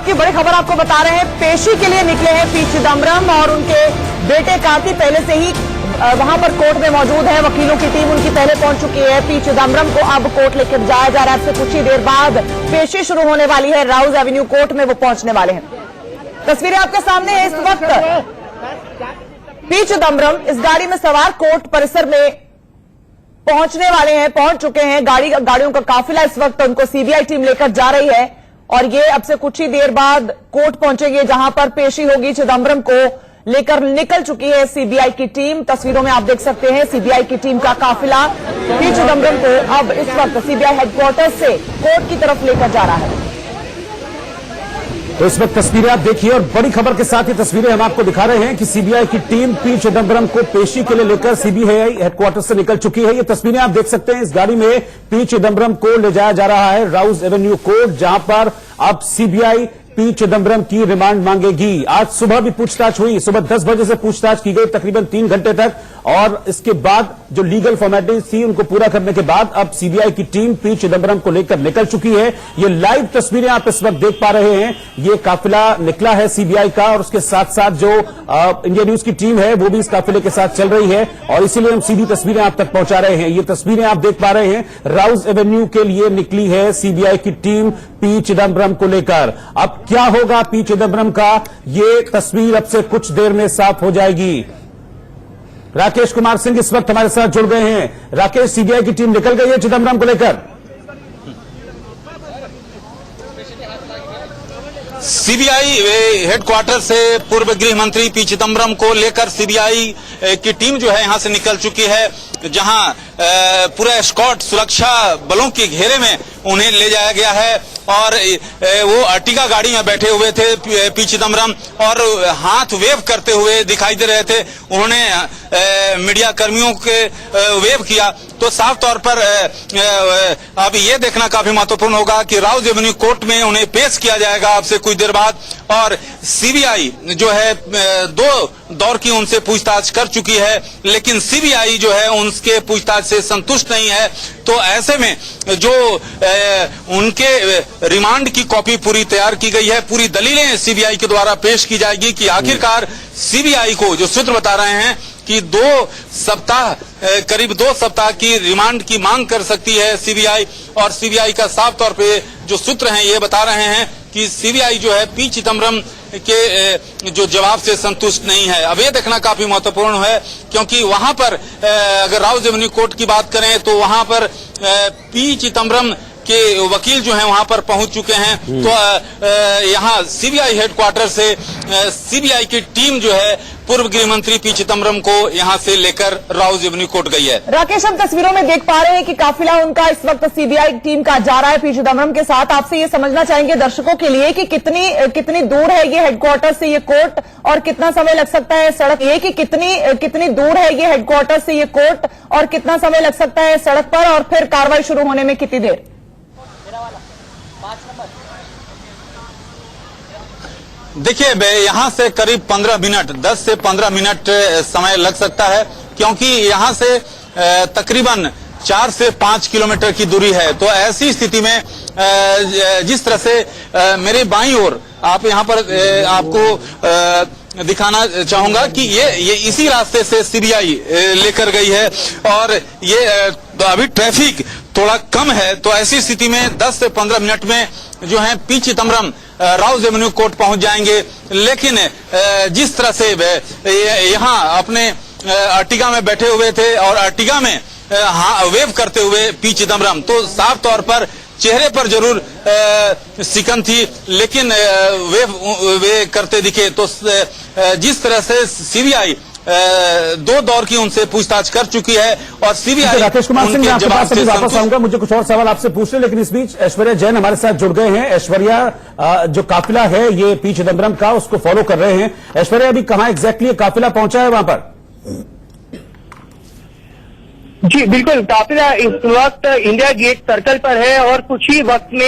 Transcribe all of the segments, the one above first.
वक्त की बड़ी खबर आपको बता रहे हैं। पेशी के लिए निकले हैं पी चिदम्बरम और उनके बेटे कार्ति पहले से ही वहां पर कोर्ट में मौजूद है। वकीलों की टीम उनकी पहले पहुंच चुकी है। पी चिदम्बरम को अब कोर्ट लेकर जाया जा रहा है। इससे कुछ ही देर बाद पेशी शुरू होने वाली है। राउज एवेन्यू कोर्ट में वो पहुंचने वाले हैं। तस्वीरें आपके सामने है। इस वक्त पी चिदम्बरम इस गाड़ी में सवार कोर्ट परिसर में पहुंचने वाले हैं, पहुंच चुके हैं। गाड़ियों का काफिला इस वक्त उनको सीबीआई टीम लेकर जा रही है और ये अब से कुछ ही देर बाद कोर्ट पहुंचेंगे, जहां पर पेशी होगी। चिदम्बरम को लेकर निकल चुकी है सीबीआई की टीम। तस्वीरों में आप देख सकते हैं सीबीआई की टीम का काफिला पी चिदम्बरम को अब इस वक्त सीबीआई हेडक्वार्टर से कोर्ट की तरफ लेकर जा रहा है। तो इस वक्त तस्वीरें आप देखिए और बड़ी खबर के साथ ये तस्वीरें हम आपको दिखा रहे हैं कि सीबीआई की टीम पी चिदम्बरम को पेशी के लिए लेकर सीबीआई हेडक्वार्टर से निकल चुकी है। ये तस्वीरें आप देख सकते हैं। इस गाड़ी में पी चिदम्बरम को ले जाया जा रहा है राउज एवेन्यू कोर्ट, जहां पर अब सीबीआई पी चिदम्बरम की रिमांड मांगेगी। आज सुबह भी पूछताछ हुई। सुबह 10 बजे से पूछताछ की गई तकरीबन 3 घंटे तक, और इसके बाद जो लीगल फॉर्मेलिटीज थी उनको पूरा करने के बाद अब सीबीआई की टीम पी चिदम्बरम को लेकर निकल चुकी है। ये लाइव तस्वीरें आप इस वक्त देख पा रहे हैं। ये काफिला निकला है सीबीआई का और उसके साथ साथ जो इंडिया न्यूज की टीम है वो भी इस काफिले के साथ चल रही है और इसीलिए हम सीधी तस्वीरें आप तक पहुंचा रहे हैं। ये तस्वीरें आप देख पा रहे हैं। राउज एवेन्यू के लिए निकली है सीबीआई की टीम पी चिदम्बरम को लेकर। अब क्या होगा पी चिदम्बरम का, ये तस्वीर अब से कुछ देर में साफ हो जाएगी। राकेश कुमार सिंह इस वक्त हमारे साथ जुड़ गए हैं। राकेश, सीबीआई की टीम निकल गई है चिदम्बरम को लेकर। सीबीआई हेडक्वार्टर से पूर्व गृह मंत्री पी चिदम्बरम को लेकर सीबीआई की टीम जो है यहां से निकल चुकी है, जहां पूरा एस्कॉर्ट सुरक्षा बलों के घेरे में उन्हें ले जाया गया है। और वो अर्टिगा गाड़ी में बैठे हुए थे पी चिदम्बरम और हाथ वेव करते हुए दिखाई दे रहे थे। उन्होंने मीडिया कर्मियों के वेव किया। तो साफ तौर पर अब ये देखना काफी महत्वपूर्ण होगा कि राउज एवेन्यू कोर्ट में उन्हें पेश किया जाएगा अब से कुछ देर बाद। और सीबीआई जो है 2 दौर की उनसे पूछताछ कर चुकी है, लेकिन सीबीआई जो है उनके पूछताछ से संतुष्ट नहीं है। तो ऐसे में जो उनके रिमांड की कॉपी पूरी तैयार की गई है, पूरी दलीलें सीबीआई के द्वारा पेश की जाएगी कि आखिरकार सीबीआई को जो सूत्र बता रहे हैं कि 2 सप्ताह करीब 2 सप्ताह की रिमांड की मांग कर सकती है सीबीआई। और सीबीआई का साफ तौर पे जो सूत्र हैं ये बता रहे हैं कि सीबीआई जो है पी चिदम्बरम के जो जवाब से संतुष्ट नहीं है। अब ये देखना काफी महत्वपूर्ण है, क्योंकि वहां पर अगर राउज एवेन्यू कोर्ट की बात करें तो वहां पर पी चिदम्बरम के वकील जो हैं वहां पर पहुंच चुके हैं। तो यहां सीबीआई हेडक्वार्टर से सीबीआई की टीम जो है पूर्व गृह मंत्री पी चिदम्बरम को यहां से लेकर राउज एवेन्यू कोर्ट गई है। राकेश, हम तस्वीरों में देख पा रहे हैं कि काफिला उनका इस वक्त सीबीआई टीम का जा रहा है पी चिदम्बरम के साथ। आपसे ये समझना चाहेंगे दर्शकों के लिए कि कितनी दूर है ये हेडक्वार्टर से ये कोर्ट और कितना समय लग सकता है सड़क, ये कि कितनी दूर है ये हेडक्वार्टर से ये कोर्ट और कितना समय लग सकता है सड़क पर, और फिर कार्रवाई शुरू होने में कितनी देर? देखिए, यहाँ से करीब 15 मिनट 10 से 15 मिनट समय लग सकता है, क्योंकि यहाँ से तकरीबन 4 से 5 किलोमीटर की दूरी है। तो ऐसी स्थिति में जिस तरह से मेरे बाईं ओर आप यहाँ पर आपको दिखाना चाहूंगा कि ये इसी रास्ते से सीबीआई लेकर गई है और ये अभी ट्रैफिक थोड़ा कम है। तो ऐसी स्थिति में 10 से 15 मिनट में जो है P Chidambaram Rouse Avenue court पहुंच जाएंगे। लेकिन जिस तरह से यहाँ अपने अर्टिगा में बैठे हुए थे और अर्टिगा में वेव करते हुए पी चिदम्बरम, तो साफ तौर पर चेहरे पर जरूर सिकन थी, लेकिन वे करते दिखे। तो जिस तरह से सीबीआई 2 दौर की उनसे पूछताछ कर चुकी है और सीबीआई राकेश कुमार सिंह, मैं आपके पास अभी वापस आऊंगा। मुझे कुछ और सवाल आपसे पूछने, लेकिन इस बीच ऐश्वर्या जैन हमारे साथ जुड़ गए हैं। ऐश्वर्या, जो काफिला है ये पी चिदम्बरम का, उसको फॉलो कर रहे हैं। ऐश्वर्या, अभी कहां एग्जैक्टली काफिला पहुंचा है वहां पर? जी बिल्कुल, काफिला इस वक्त इंडिया गेट सर्कल पर है और कुछ ही वक्त में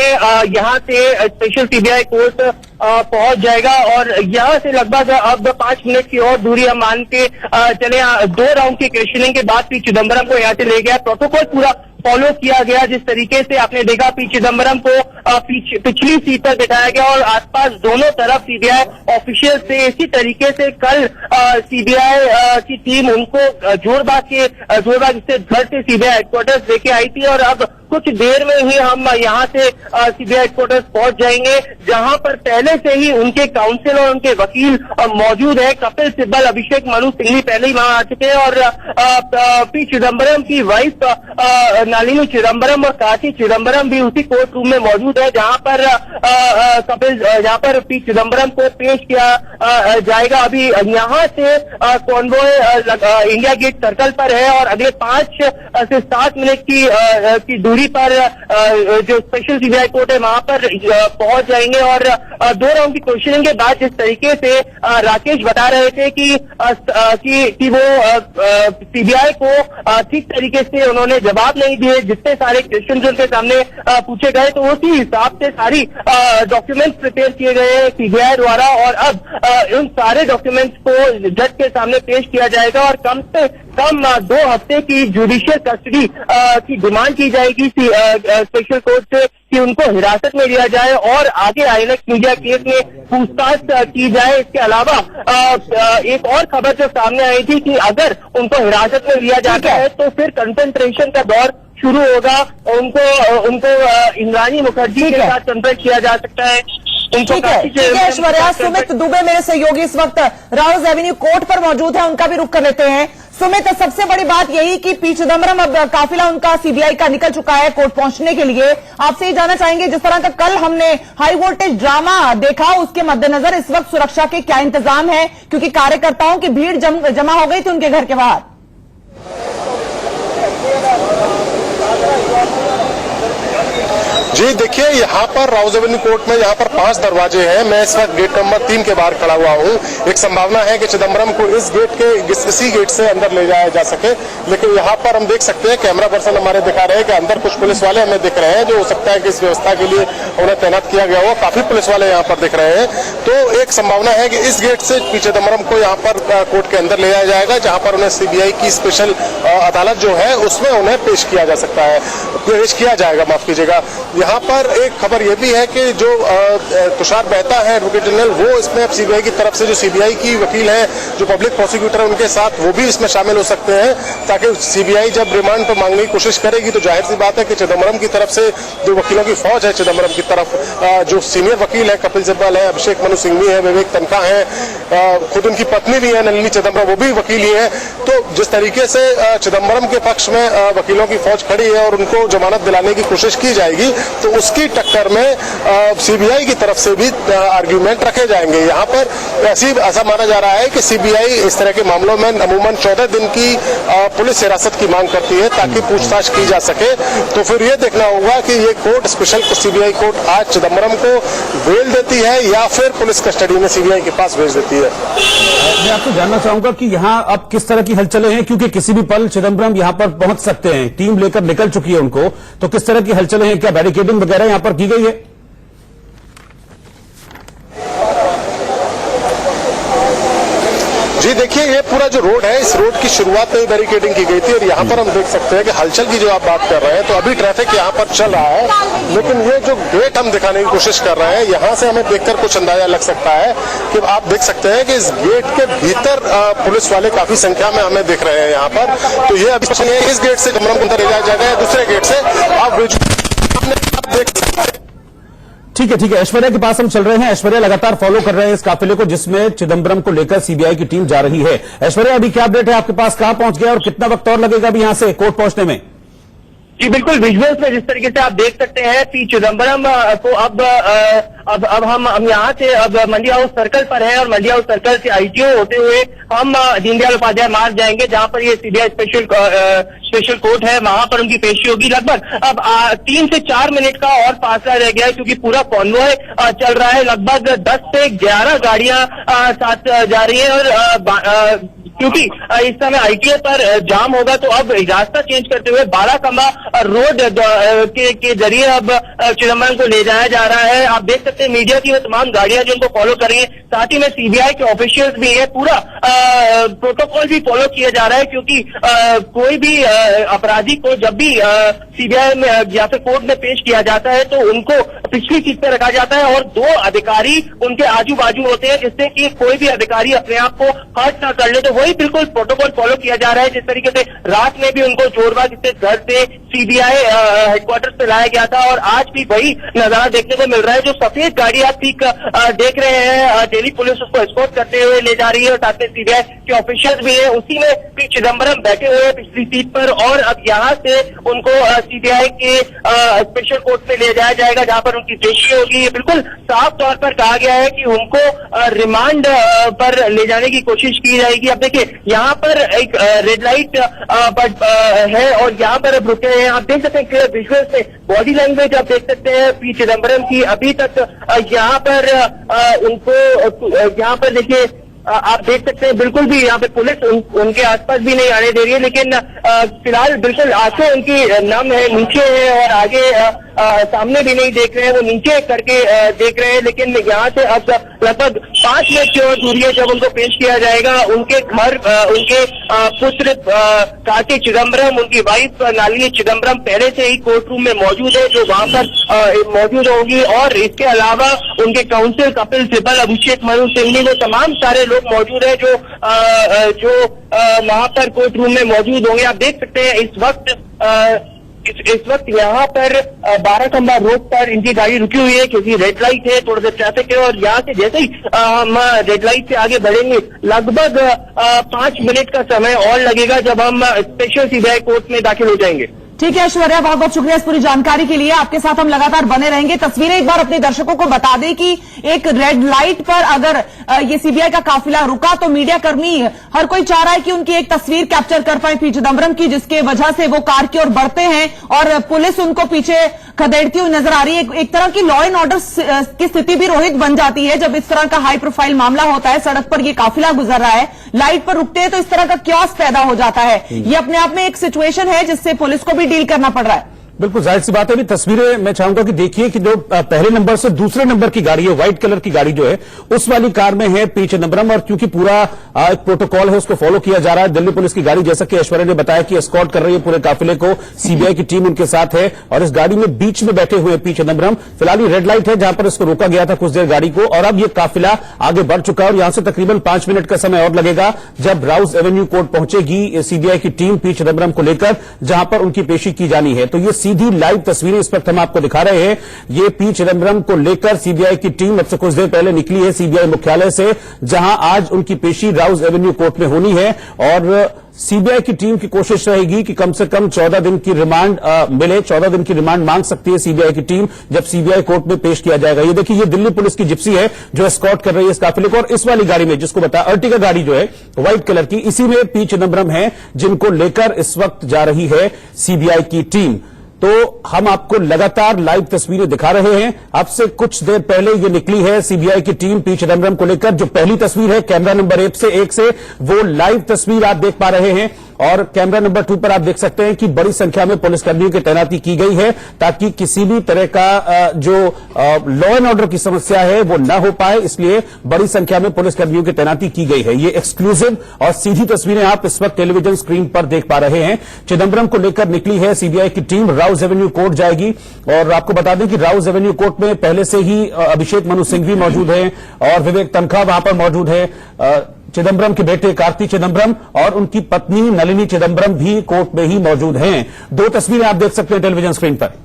यहाँ से स्पेशल सीबीआई कोर्ट पहुंच जाएगा। और यहाँ से लगभग अब 5 मिनट की और दूरी हम मान के चले। 2 राउंड की क्वेश्चनिंग के बाद पी चिदम्बरम को यहाँ से ले गया। प्रोटोकॉल पूरा फॉलो किया गया। जिस तरीके से आपने देखा पी चिदम्बरम को पिछली सीट पर बिठाया गया और आसपास दोनों तरफ सीबीआई ऑफिशियल से इसी तरीके से कल सीबीआई की टीम उनको जोरबाग से घर से सीबीआई हेडक्वार्टर्स लेके आई थी और अब कुछ देर में ही हम यहाँ से सीबीआई हेडक्वार्टर्स पहुंच जाएंगे, जहां पर पहले से ही उनके काउंसिल और उनके वकील मौजूद है। कपिल सिब्बल, अभिषेक मनु सिंघवी पहले ही वहां आ चुके हैं और पी चिदम्बरम की वाइफ नलिनी चिदम्बरम और कार्ति चिदम्बरम भी उसी कोर्ट रूम में मौजूद है, जहां पर पी चिदम्बरम को पेश किया जाएगा। अभी यहाँ से कॉन्वॉय इंडिया गेट सर्कल पर है और अगले 5 से 7 मिनट की दूरी पर जो स्पेशल सीबीआई कोर्ट है वहां पर पहुंच जाएंगे और 2 राउंड की क्वेश्चनिंग के बाद जिस तरीके से राकेश बता रहे थे कि वो सीबीआई को ठीक तरीके से उन्होंने जवाब नहीं दिए, जितने सारे क्वेश्चन उनके सामने पूछे गए तो उसी हिसाब से सारी डॉक्यूमेंट्स प्रिपेयर किए गए सीबीआई द्वारा और अब इन सारे डॉक्यूमेंट्स को जज के सामने पेश किया जाएगा और कम से कम 2 हफ्ते की जुडिशियल कस्टडी की डिमांड की जाएगी स्पेशल कोर्ट से कि उनको हिरासत में लिया जाए और आगे आईएनएक्स मीडिया केस में पूछताछ की जाए। इसके अलावा एक और खबर जो सामने आई थी कि अगर उनको हिरासत में लिया जाता है तो फिर कंसंट्रेशन का दौर शुरू होगा, उनको इंद्राणी मुखर्जी के साथ कंपेयर किया जा सकता है। ठीक है ऐश्वर्या। सुमित दुबे मेरे सहयोगी इस वक्त राउज एवेन्यू कोर्ट पर मौजूद है, उनका भी रुख कर लेते हैं। सुमित, सबसे बड़ी बात यही कि पी चिदम्बरम अब काफिला उनका सीबीआई का निकल चुका है कोर्ट पहुंचने के लिए। आपसे ये जानना चाहेंगे, जिस तरह का कल हमने हाई वोल्टेज ड्रामा देखा उसके मद्देनजर इस वक्त सुरक्षा के क्या इंतजाम है, क्योंकि कार्यकर्ताओं की भीड़ जमा हो गई थी उनके घर के बाहर। जी देखिए, यहाँ पर राउज एवेन्यू कोर्ट में यहाँ पर 5 दरवाजे हैं। मैं इस वक्त गेट नंबर 3 के बाहर खड़ा हुआ हूँ। एक संभावना है कि चिदम्बरम को इसी गेट से अंदर ले जाया जा सके, लेकिन यहाँ पर हम देख सकते हैं कैमरा पर्सन हमारे दिखा रहे हैं कि अंदर कुछ पुलिस वाले हमें दिख रहे हैं, जो हो सकता है कि इस व्यवस्था के लिए उन्हें तैनात किया गया हो। काफी पुलिस वाले यहाँ पर दिख रहे हैं, तो एक संभावना है कि इस गेट से पी चिदम्बरम को यहाँ पर कोर्ट के अंदर ले जाया जाएगा, जहाँ पर उन्हें सीबीआई की स्पेशल अदालत जो है उसमें उन्हें पेश किया जाएगा, माफ कीजिएगा। यहाँ पर एक खबर यह भी है कि जो तुषार मेहता है एडवोकेट जनरल, वो इसमें सीबीआई की तरफ से जो सीबीआई की वकील है, जो पब्लिक प्रोसिक्यूटर है, उनके साथ वो भी इसमें शामिल हो सकते हैं, ताकि सीबीआई जब रिमांड पर मांगने की कोशिश करेगी तो जाहिर सी बात है कि चिदम्बरम की तरफ से जो वकीलों की फौज है, चिदम्बरम की तरफ जो सीनियर वकील है, कपिल सिब्बल है, अभिषेक मनु सिंघवी है, विवेक तनखा है, खुद उनकी पत्नी भी है नलिनी चिदम्बरम, वो भी वकील ही है। तो जिस तरीके से चिदम्बरम के पक्ष में वकीलों की फौज खड़ी है और उनको जमानत दिलाने की कोशिश की जाएगी, तो उसकी टक्कर में सीबीआई की तरफ से भी आर्ग्यूमेंट रखे जाएंगे। यहाँ पर ऐसा माना जा रहा है कि सीबीआई इस तरह के मामलों में अमूमन 14 दिन की पुलिस हिरासत की मांग करती है ताकि पूछताछ की जा सके। तो फिर ये देखना होगा कि ये कोर्ट स्पेशल सीबीआई कोर्ट आज चिदम्बरम को बेल देती है या फिर पुलिस कस्टडी में सीबीआई के पास भेज देती है। मैं आपसे जानना चाहूंगा कि यहाँ अब किस तरह की हलचलें हैं, क्योंकि किसी भी पल चिदम्बरम यहाँ पर पहुंच सकते हैं, टीम लेकर निकल चुकी है उनको, तो किस तरह की हलचलें हैं, क्या बैरिकेडिंग वगैरह यहाँ पर की गई है? जी देखिए, ये पूरा जो रोड है, इस रोड की शुरुआत में ही बैरिकेडिंग की गई थी और यहाँ पर हम देख सकते हैं कि हलचल की जो आप बात कर रहे हैं, तो अभी ट्रैफिक यहाँ पर चल रहा है, लेकिन ये जो गेट हम दिखाने की कोशिश कर रहे हैं, यहाँ से हमें देखकर कुछ अंदाजा लग सकता है कि आप देख सकते हैं कि इस गेट के भीतर पुलिस वाले काफी संख्या में हमें दिख रहे हैं यहाँ पर। तो ये अभी इस गेट से चिदम्बरम को अंदर ले जाया जाएगा या दूसरे गेट से, आप देख सकते हैं। ठीक है ऐश्वर्या के पास हम चल रहे हैं। ऐश्वर्या लगातार फॉलो कर रहे हैं इस काफिले को जिसमें चिदम्बरम को लेकर सीबीआई की टीम जा रही है। ऐश्वर्या, अभी क्या अपडेट है आपके पास, कहां पहुंच गया और कितना वक्त और लगेगा अभी यहां से कोर्ट पहुंचने में? जी बिल्कुल, विजुअल्स में जिस तरीके से आप देख सकते हैं पी चिदम्बरम को अब हम यहाँ से अब मंडी हाउस सर्कल पर है और मंडी हाउस सर्कल से आईटीओ होते हुए हम दीनदयाल उपाध्याय मार्ग जाएंगे, जहाँ पर ये सीबीआई स्पेशल कोर्ट है, वहां पर उनकी पेशी होगी। लगभग अब 3 से 4 मिनट का और फासला रह गया है, क्योंकि पूरा कॉन्वॉय चल रहा है। लगभग 10 से 11 गाड़ियां साथ जा रही है और क्योंकि इस समय ITA पर जाम होगा, तो अब रास्ता चेंज करते हुए बाराखंबा रोड के जरिए अब चिदम्बरम को ले जाया जा रहा है। आप देख सकते हैं मीडिया की वो तमाम गाड़ियां जो उनको फॉलो कर रही है, साथ ही में CBI के ऑफिशियल्स भी है, पूरा प्रोटोकॉल भी फॉलो किया जा रहा है, क्योंकि कोई भी अपराधी को जब भी CBI में या फिर कोर्ट में पेश किया जाता है तो उनको पिछली सीट पर रखा जाता है और 2 अधिकारी उनके आजू बाजू होते हैं, जिससे कि कोई भी अधिकारी अपने आप को हर्ट ना कर ले। तो वही बिल्कुल प्रोटोकॉल फॉलो किया जा रहा है। जिस तरीके से रात में भी उनको जोरबाग स्थित घर से CBI हेडक्वार्टर से लाया गया था और आज भी वही नजारा देखने को मिल रहा है। जो सफेद गाड़ी आप ठीक देख रहे हैं, दिल्ली पुलिस उसको एस्कॉर्ट करते हुए ले जा रही है और साथ में CBI के ऑफिशियल्स भी है। उसी में पी चिदम्बरम बैठे हुए हैं पिछली सीट पर और अब यहाँ से उनको CBI के स्पेशल कोर्ट में ले जाया जाएगा, जहाँ पर उनकी पेशी होगी। ये बिल्कुल साफ तौर पर कहा गया है कि उनको रिमांड पर ले जाने की कोशिश की जाएगी। अब देखिए यहाँ पर एक रेड लाइट है और यहाँ पर अब रुके हैं। आप देख सकते हैं क्लियर विजुअल से बॉडी लैंग्वेज आप देख सकते हैं पी चिदम्बरम की। अभी तक यहाँ पर उनको यहाँ पर देखिए आप देख सकते हैं बिल्कुल भी यहाँ पे पुलिस उनके आसपास भी नहीं आने दे रही है, लेकिन फिलहाल बिल्कुल आंखें उनकी नम है, नीचे है और आगे सामने भी नहीं देख रहे हैं, वो नीचे करके देख रहे हैं। लेकिन यहाँ से अब लगभग 5 मिनट की और दूरी है जब उनको पेश किया जाएगा। उनके घर उनके पुत्र कार्ति चिदम्बरम, उनकी वाइफ नलिनी चिदम्बरम पहले से ही कोर्ट रूम में मौजूद है, जो वहां पर मौजूद होंगी। और इसके अलावा उनके काउंसिल कपिल सिब्बल, अभिषेक मनु सिंघवी, वो तमाम सारे लोग मौजूद है जो वहां पर कोर्ट रूम में मौजूद होंगे। आप देख सकते हैं इस वक्त यहाँ पर बाराखंबा रोड पर इनकी गाड़ी रुकी हुई है, क्योंकि रेड लाइट है, थोड़ा सा ट्रैफिक है और यहाँ से जैसे ही हम रेड लाइट से आगे बढ़ेंगे लगभग 5 मिनट का समय और लगेगा जब हम स्पेशल CBI कोर्ट में दाखिल हो जाएंगे। ठीक है ऐश्वर्या, बहुत बहुत शुक्रिया इस पूरी जानकारी के लिए। आपके साथ हम लगातार बने रहेंगे। तस्वीरें एक बार अपने दर्शकों को बता दें कि एक रेड लाइट पर अगर ये CBI का काफिला रुका तो मीडिया कर्मी हर कोई चाह रहा है कि उनकी एक तस्वीर कैप्चर कर पाए पी चिदम्बरम की, जिसके वजह से वो कार की ओर बढ़ते हैं और पुलिस उनको पीछे खदेड़ती हुई नजर आ रही है। एक तरह की लॉ एंड ऑर्डर की स्थिति भी रोहित बन जाती है जब इस तरह का हाई प्रोफाइल मामला होता है। सड़क पर ये काफिला गुजर रहा है, लाइट पर रुकते हैं तो इस तरह का क्योस पैदा हो जाता है। ये अपने आप में एक सिचुएशन है जिससे पुलिस को भी डील करना पड़ रहा है। बिल्कुल जाहिर सी बात है। भी तस्वीरें मैं चाहूंगा कि देखिए कि जो पहले नंबर से दूसरे नंबर की गाड़ी है, व्हाइट कलर की गाड़ी जो है, उस वाली कार में है पी चिदम्बरम और क्योंकि पूरा एक प्रोटोकॉल है उसको फॉलो किया जा रहा है। दिल्ली पुलिस की गाड़ी, जैसा कि ऐश्वर्या ने बताया, कि एस्कॉर्ट कर रही है पूरे काफिले को। CBI की टीम उनके साथ है और इस गाड़ी में बीच में बैठे हुए पी चिदम्बरम। फिलहाल ये रेड लाइट है जहां पर इसको रोका गया था कुछ देर गाड़ी को और अब ये काफिला आगे बढ़ चुका है और यहां से तकरीबन 5 मिनट का समय और लगेगा जब राउज एवेन्यू कोर्ट पहुंचेगी CBI की टीम पी चिदम्बरम को लेकर, जहां पर उनकी पेशी की जानी है। तो ये सीधी लाइव तस्वीरें इस वक्त हम आपको दिखा रहे हैं। ये पी चिदम्बरम को लेकर CBI की टीम अब से कुछ देर पहले निकली है CBI मुख्यालय से, जहां आज उनकी पेशी राउज एवेन्यू कोर्ट में होनी है और CBI की टीम की कोशिश रहेगी कि कम से कम 14 दिन की रिमांड मिले। 14 दिन की रिमांड मांग सकती है CBI की टीम जब CBI कोर्ट में पेश किया जाएगा। ये देखिए, ये दिल्ली पुलिस की जिप्सी है जो एस्कॉर्ट कर रही है इस काफिले को और इस वाली गाड़ी में जिसको बताया अर्टिगा गाड़ी जो है व्हाइट कलर की, इसी में पी चिदम्बरम है जिनको लेकर इस वक्त जा रही है CBI की टीम। तो हम आपको लगातार लाइव तस्वीरें दिखा रहे हैं। अब से कुछ देर पहले ये निकली है CBI की टीम पी चिदम्बरम को लेकर। जो पहली तस्वीर है कैमरा नंबर 1 से वो लाइव तस्वीर आप देख पा रहे हैं और कैमरा नंबर 2 पर आप देख सकते हैं कि बड़ी संख्या में पुलिसकर्मियों की तैनाती की गई है ताकि किसी भी तरह का जो लॉ एंड ऑर्डर की समस्या है वो न हो पाए, इसलिए बड़ी संख्या में पुलिसकर्मियों की तैनाती की गई है। ये एक्सक्लूसिव और सीधी तस्वीरें आप इस वक्त टेलीविजन स्क्रीन पर देख पा रहे हैं। चिदम्बरम को लेकर निकली है CBI की टीम, राउज एवेन्यू कोर्ट जाएगी और आपको बता दें कि राउज एवेन्यू कोर्ट में पहले से ही अभिषेक मनु सिंघवी मौजूद है और विवेक तनखा वहां पर मौजूद है। चिदम्बरम के बेटे कार्ति चिदम्बरम और उनकी पत्नी नलिनी चिदम्बरम भी कोर्ट में ही मौजूद हैं। 2 तस्वीरें आप देख सकते हैं टेलीविजन स्क्रीन पर।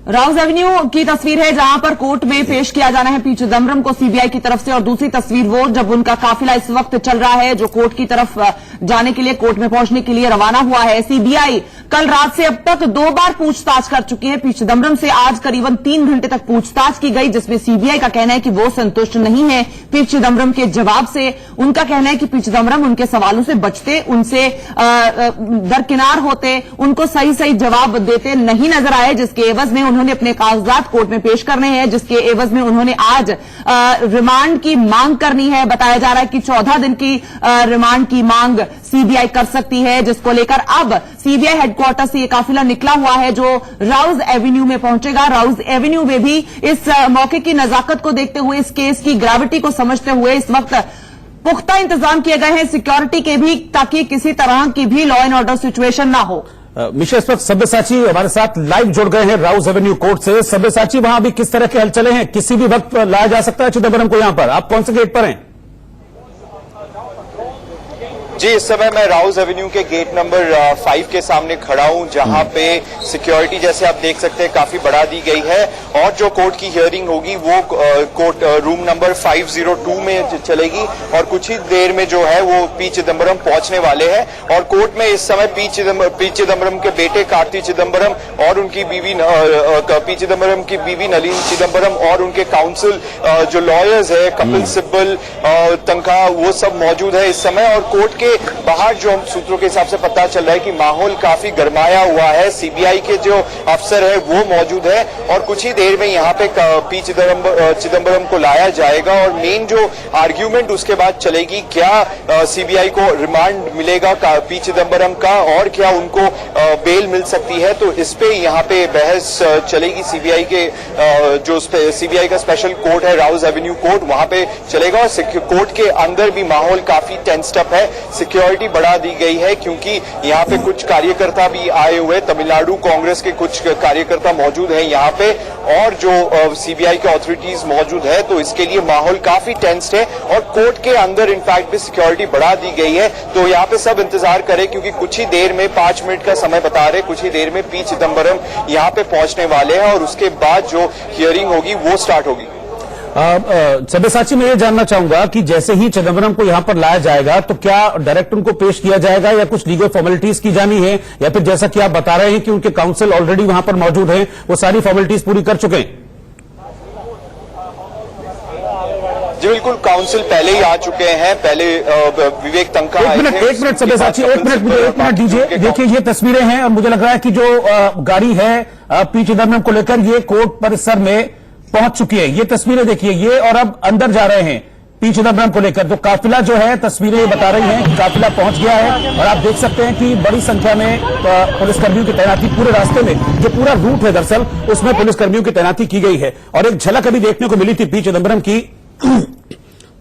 राउज एवेन्यू की तस्वीर है जहां पर कोर्ट में पेश किया जाना है पी चिदम्बरम को CBI की तरफ से और दूसरी तस्वीर वो जब उनका काफिला इस वक्त चल रहा है जो कोर्ट की तरफ जाने के लिए, कोर्ट में पहुंचने के लिए रवाना हुआ है। CBI कल रात से अब तक 2 बार पूछताछ कर चुकी है पी चिदम्बरम से। आज करीबन 3 घंटे तक पूछताछ की गई जिसमें CBI का कहना है कि वो संतुष्ट नहीं है पी चिदम्बरम के जवाब से। उनका कहना है कि पी चिदम्बरम उनके सवालों से बचते, उनसे दरकिनार होते, उनको सही सही जवाब देते नहीं नजर आए, जिसके एवज में उन्होंने उन्होंने अपने कागजात कोर्ट में पेश करने हैं, जिसके एवज में उन्होंने आज रिमांड की मांग करनी है। बताया जा रहा है कि 14 दिन की रिमांड की मांग सीबीआई कर सकती है, जिसको लेकर अब सीबीआई हेडक्वार्टर से ये काफिला निकला हुआ है जो राउज एवेन्यू में पहुंचेगा। राउज एवेन्यू में भी इस मौके की नजाकत को देखते हुए, इस केस की ग्रेविटी को समझते हुए इस वक्त पुख्ता इंतजाम किए गए हैं सिक्योरिटी के भी, ताकि किसी तरह की भी लॉ एंड ऑर्डर सिचुएशन ना हो। मिशा, इस वक्त सब्यसाची हमारे साथ लाइव जुड़ गए हैं राउज एवेन्यू कोर्ट से। सब्यसाची, वहां भी किस तरह के हलचलें हैं? किसी भी वक्त लाया जा सकता है चिदम्बरम को यहां पर? आप कौन से गेट पर हैं? जी, इस समय मैं राउज एवेन्यू के गेट नंबर 5 के सामने खड़ा हूं, जहां पे सिक्योरिटी जैसे आप देख सकते हैं काफी बढ़ा दी गई है और जो कोर्ट की हियरिंग होगी वो कोर्ट रूम नंबर 502 में चलेगी और कुछ ही देर में जो है वो पी चिदम्बरम पहुंचने वाले हैं। और कोर्ट में इस समय पी चिदम्बरम के बेटे कार्ति चिदम्बरम और उनकी बीवी पी चिदम्बरम की बीवी नलिनी चिदम्बरम और उनके काउंसिल जो लॉयर्स है कपिल सिब्बल, तंखा, वो सब मौजूद है इस समय। और कोर्ट के बाहर जो हम सूत्रों के हिसाब से पता चल रहा है कि माहौल काफी गरमाया हुआ है। सीबीआई के जो अफसर है वो मौजूद है और कुछ ही देर में यहाँ पे पी चिदम्बरम को लाया जाएगा और मेन जो आर्ग्यूमेंट उसके बाद चलेगी, क्या सीबीआई को रिमांड मिलेगा पी चिदम्बरम का और क्या उनको बेल मिल सकती है, तो इस पे यहाँ पे बहस चलेगी। सीबीआई के जो सीबीआई का स्पेशल कोर्ट है राउज एवेन्यू कोर्ट, वहां पे चलेगा और कोर्ट के अंदर भी माहौल काफी टेंस्ड अप है। सिक्योरिटी बढ़ा दी गई है क्योंकि यहाँ पे कुछ कार्यकर्ता भी आए हुए, तमिलनाडु कांग्रेस के कुछ कार्यकर्ता मौजूद हैं यहाँ पे और जो सीबीआई के अथॉरिटीज मौजूद है, तो इसके लिए माहौल काफी टेंस्ड है और कोर्ट के अंदर इनफैक्ट भी सिक्योरिटी बढ़ा दी गई है। तो यहाँ पे सब इंतजार करें क्योंकि कुछ ही देर में 5 मिनट का समय बता रहे, कुछ ही देर में पी चिदम्बरम यहाँ पे पहुंचने वाले हैं और उसके बाद जो हियरिंग होगी वो स्टार्ट होगी। सब्यसाची, मैं ये जानना चाहूंगा कि जैसे ही चिदम्बरम को यहां पर लाया जाएगा तो क्या डायरेक्ट उनको पेश किया जाएगा या कुछ लीगल फॉर्मेलिटीज की जानी है, या फिर जैसा कि आप बता रहे हैं कि उनके काउंसिल ऑलरेडी वहां पर मौजूद हैं, वो सारी फॉर्मेलिटीज पूरी कर चुके हैं? जी बिल्कुल, काउंसिल पहले ही आ चुके हैं। पहले विवेक तंखा एक मिनट सब्यसाची, एक मिनट दीजिए। देखिए, ये तस्वीरें हैं और मुझे लग रहा है कि जो गाड़ी है पी चिदम्बरम को लेकर ये कोर्ट परिसर में पहुंच चुकी है। ये तस्वीरें देखिए, ये और अब अंदर जा रहे हैं पी चिदम्बरम को लेकर। तो काफिला जो है, तस्वीरें बता रही हैं, काफिला पहुंच गया है और आप देख सकते हैं कि बड़ी संख्या में पुलिसकर्मियों की तैनाती पूरे रास्ते में, जो पूरा रूट है दरअसल उसमें पुलिसकर्मियों की तैनाती की गई है। और एक झलक अभी देखने को मिली थी पी चिदम्बरम की।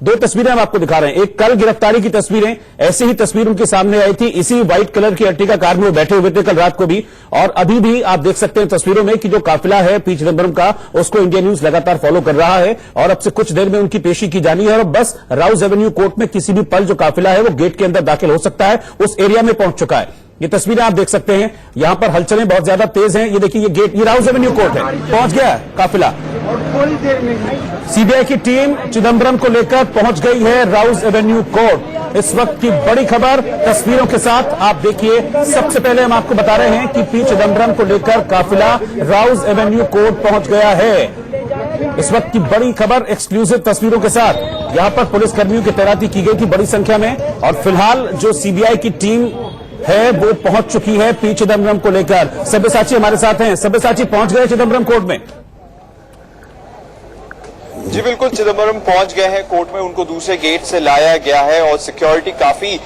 2 तस्वीरें हम आपको दिखा रहे हैं। एक कल गिरफ्तारी की तस्वीरें, ऐसी ही तस्वीर उनके सामने आई थी, इसी व्हाइट कलर की अर्टिगा कार में वो बैठे हुए थे कल रात को भी। और अभी भी आप देख सकते हैं तस्वीरों में कि जो काफिला है पी चिदम्बरम का, उसको इंडिया न्यूज लगातार फॉलो कर रहा है और अब से कुछ देर में उनकी पेशी की जानी है और बस राउज एवेन्यू कोर्ट में किसी भी पल जो काफिला है वो गेट के अंदर दाखिल हो सकता है, उस एरिया में पहुंच चुका है। ये तस्वीरें आप देख सकते हैं, यहां पर हलचलें बहुत ज्यादा तेज हैं। ये देखिए, ये गेट, ये राउज एवेन्यू कोर्ट है, पहुंच गया है काफिला। सीबीआई की टीम चिदम्बरम को लेकर पहुंच गई है राउज एवेन्यू कोर्ट। इस वक्त की बड़ी खबर तस्वीरों के साथ आप देखिए। सबसे पहले हम आपको बता रहे हैं कि पी चिदम्बरम को लेकर काफिला राउज एवेन्यू कोर्ट पहुंच गया है। इस वक्त की बड़ी खबर एक्सक्लूसिव तस्वीरों के साथ। यहां पर पुलिसकर्मियों की तैनाती की गई थी बड़ी संख्या में और फिलहाल जो सीबीआई की टीम है वो पहुंच चुकी है पी चिदम्बरम को लेकर। सब्यसाची हमारे साथ हैं। सब्यसाची, पहुंच गए चिदम्बरम कोर्ट में? जी बिल्कुल, चिदम्बरम पहुंच गए हैं कोर्ट में। उनको दूसरे गेट से लाया गया है और सिक्योरिटी काफी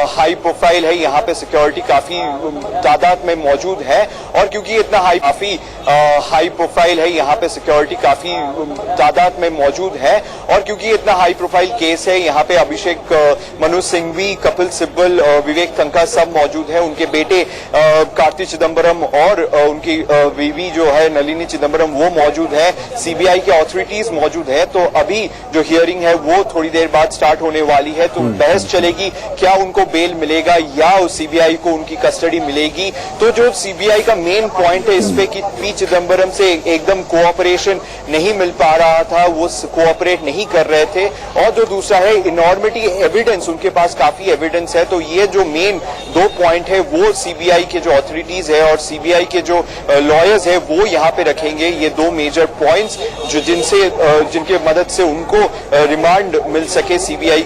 हाई प्रोफाइल है। यहाँ पे सिक्योरिटी काफी तादाद में मौजूद है और क्योंकि इतना हाई प्रोफाइल है, यहाँ पे सिक्योरिटी काफी तादाद में मौजूद है और क्योंकि इतना हाई प्रोफाइल केस है, यहाँ पे अभिषेक मनु सिंघवी, कपिल सिब्बल, विवेक तंखा सब मौजूद है। उनके बेटे कार्ति चिदम्बरम और उनकी बीवी जो है नलिनी चिदम्बरम वो मौजूद है। सीबीआई के अथॉरिटीज मौजूद है। तो अभी जो हियरिंग है वो थोड़ी देर बाद स्टार्ट होने वाली है। तो बहस चलेगी, क्या उनको बेल मिलेगा या सीबीआई को उनकी कस्टडी मिलेगी। तो जो सीबीआई का मेन पॉइंट है इस पे कि पी चिदम्बरम से एकदम कोऑपरेशन नहीं मिल पा रहा था, वो कोऑपरेट नहीं कर रहे थे। और जो दूसरा है इनॉर्मिटी एविडेंस, उनके पास काफी एविडेंस है। तो ये जो मेन 2 पॉइंट है वो सीबीआई के जो अथॉरिटीज है और सीबीआई के जो लॉयर्स है वो यहाँ पे रखेंगे। ये 2 मेजर पॉइंट्स जो जिनसे जिनके मदद से उनको रिमांड मिल सके सीबीआई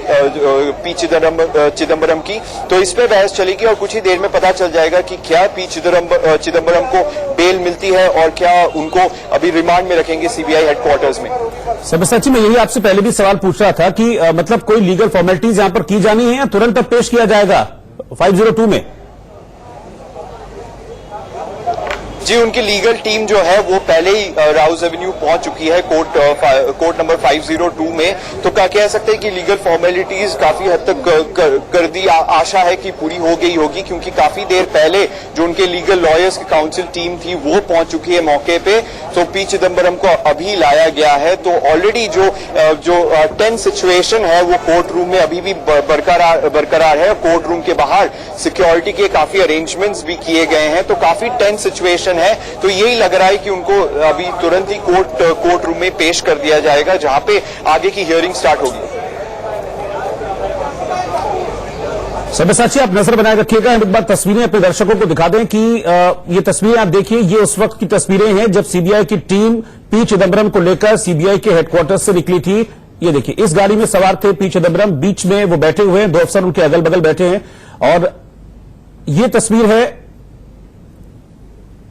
पी चिदम्बरम की। तो इस पे बहस चलेगी और कुछ ही देर में पता चल जाएगा कि क्या पी चिदम्बरम को बेल मिलती है और क्या उनको अभी रिमांड में रखेंगे सीबीआई हेडक्वार्टर्स में। सब्यसाची, मैं यही आपसे पहले भी सवाल पूछ रहा था कि मतलब कोई लीगल फॉर्मेलिटीज यहां पर की जानी है या तुरंत अब पेश किया जाएगा 502 में? जी, उनकी लीगल टीम जो है वो पहले ही राउज एवेन्यू पहुंच चुकी है कोर्ट नंबर 502 में। तो क्या कह सकते हैं कि लीगल फॉर्मेलिटीज काफी हद तक कर दी। आशा है कि पूरी हो गई होगी क्योंकि काफी देर पहले जो उनके लीगल लॉयर्स की काउंसिल टीम थी वो पहुंच चुकी है मौके पे। तो पी चिदम्बरम को अभी लाया गया है। तो ऑलरेडी जो टेंस सिचुएशन है वो कोर्ट रूम में अभी भी बरकरार है। कोर्ट रूम के बाहर सिक्योरिटी के काफी अरेंजमेंट्स भी किए गए हैं। तो काफी टेंस सिचुएशन है। तो यही लग रहा है कि उनको अभी तुरंत ही कोर्ट रूम में पेश कर दिया जाएगा जहां पे आगे की हियरिंग स्टार्ट होगी। सब्यसाची, आप नजर बनाए रखिएगा। हम एक बार तस्वीरें अपने दर्शकों को दिखा दें कि ये तस्वीरें आप देखिए, ये उस वक्त की तस्वीरें हैं जब सीबीआई की टीम पी चिदम्बरम को लेकर सीबीआई के हेडक्वार्टर्स से निकली थी। ये देखिए, इस गाड़ी में सवार थे पी चिदम्बरम, बीच में वो बैठे हुए हैं, दो अफसर उनके अगल बगल बैठे हैं। और ये तस्वीर है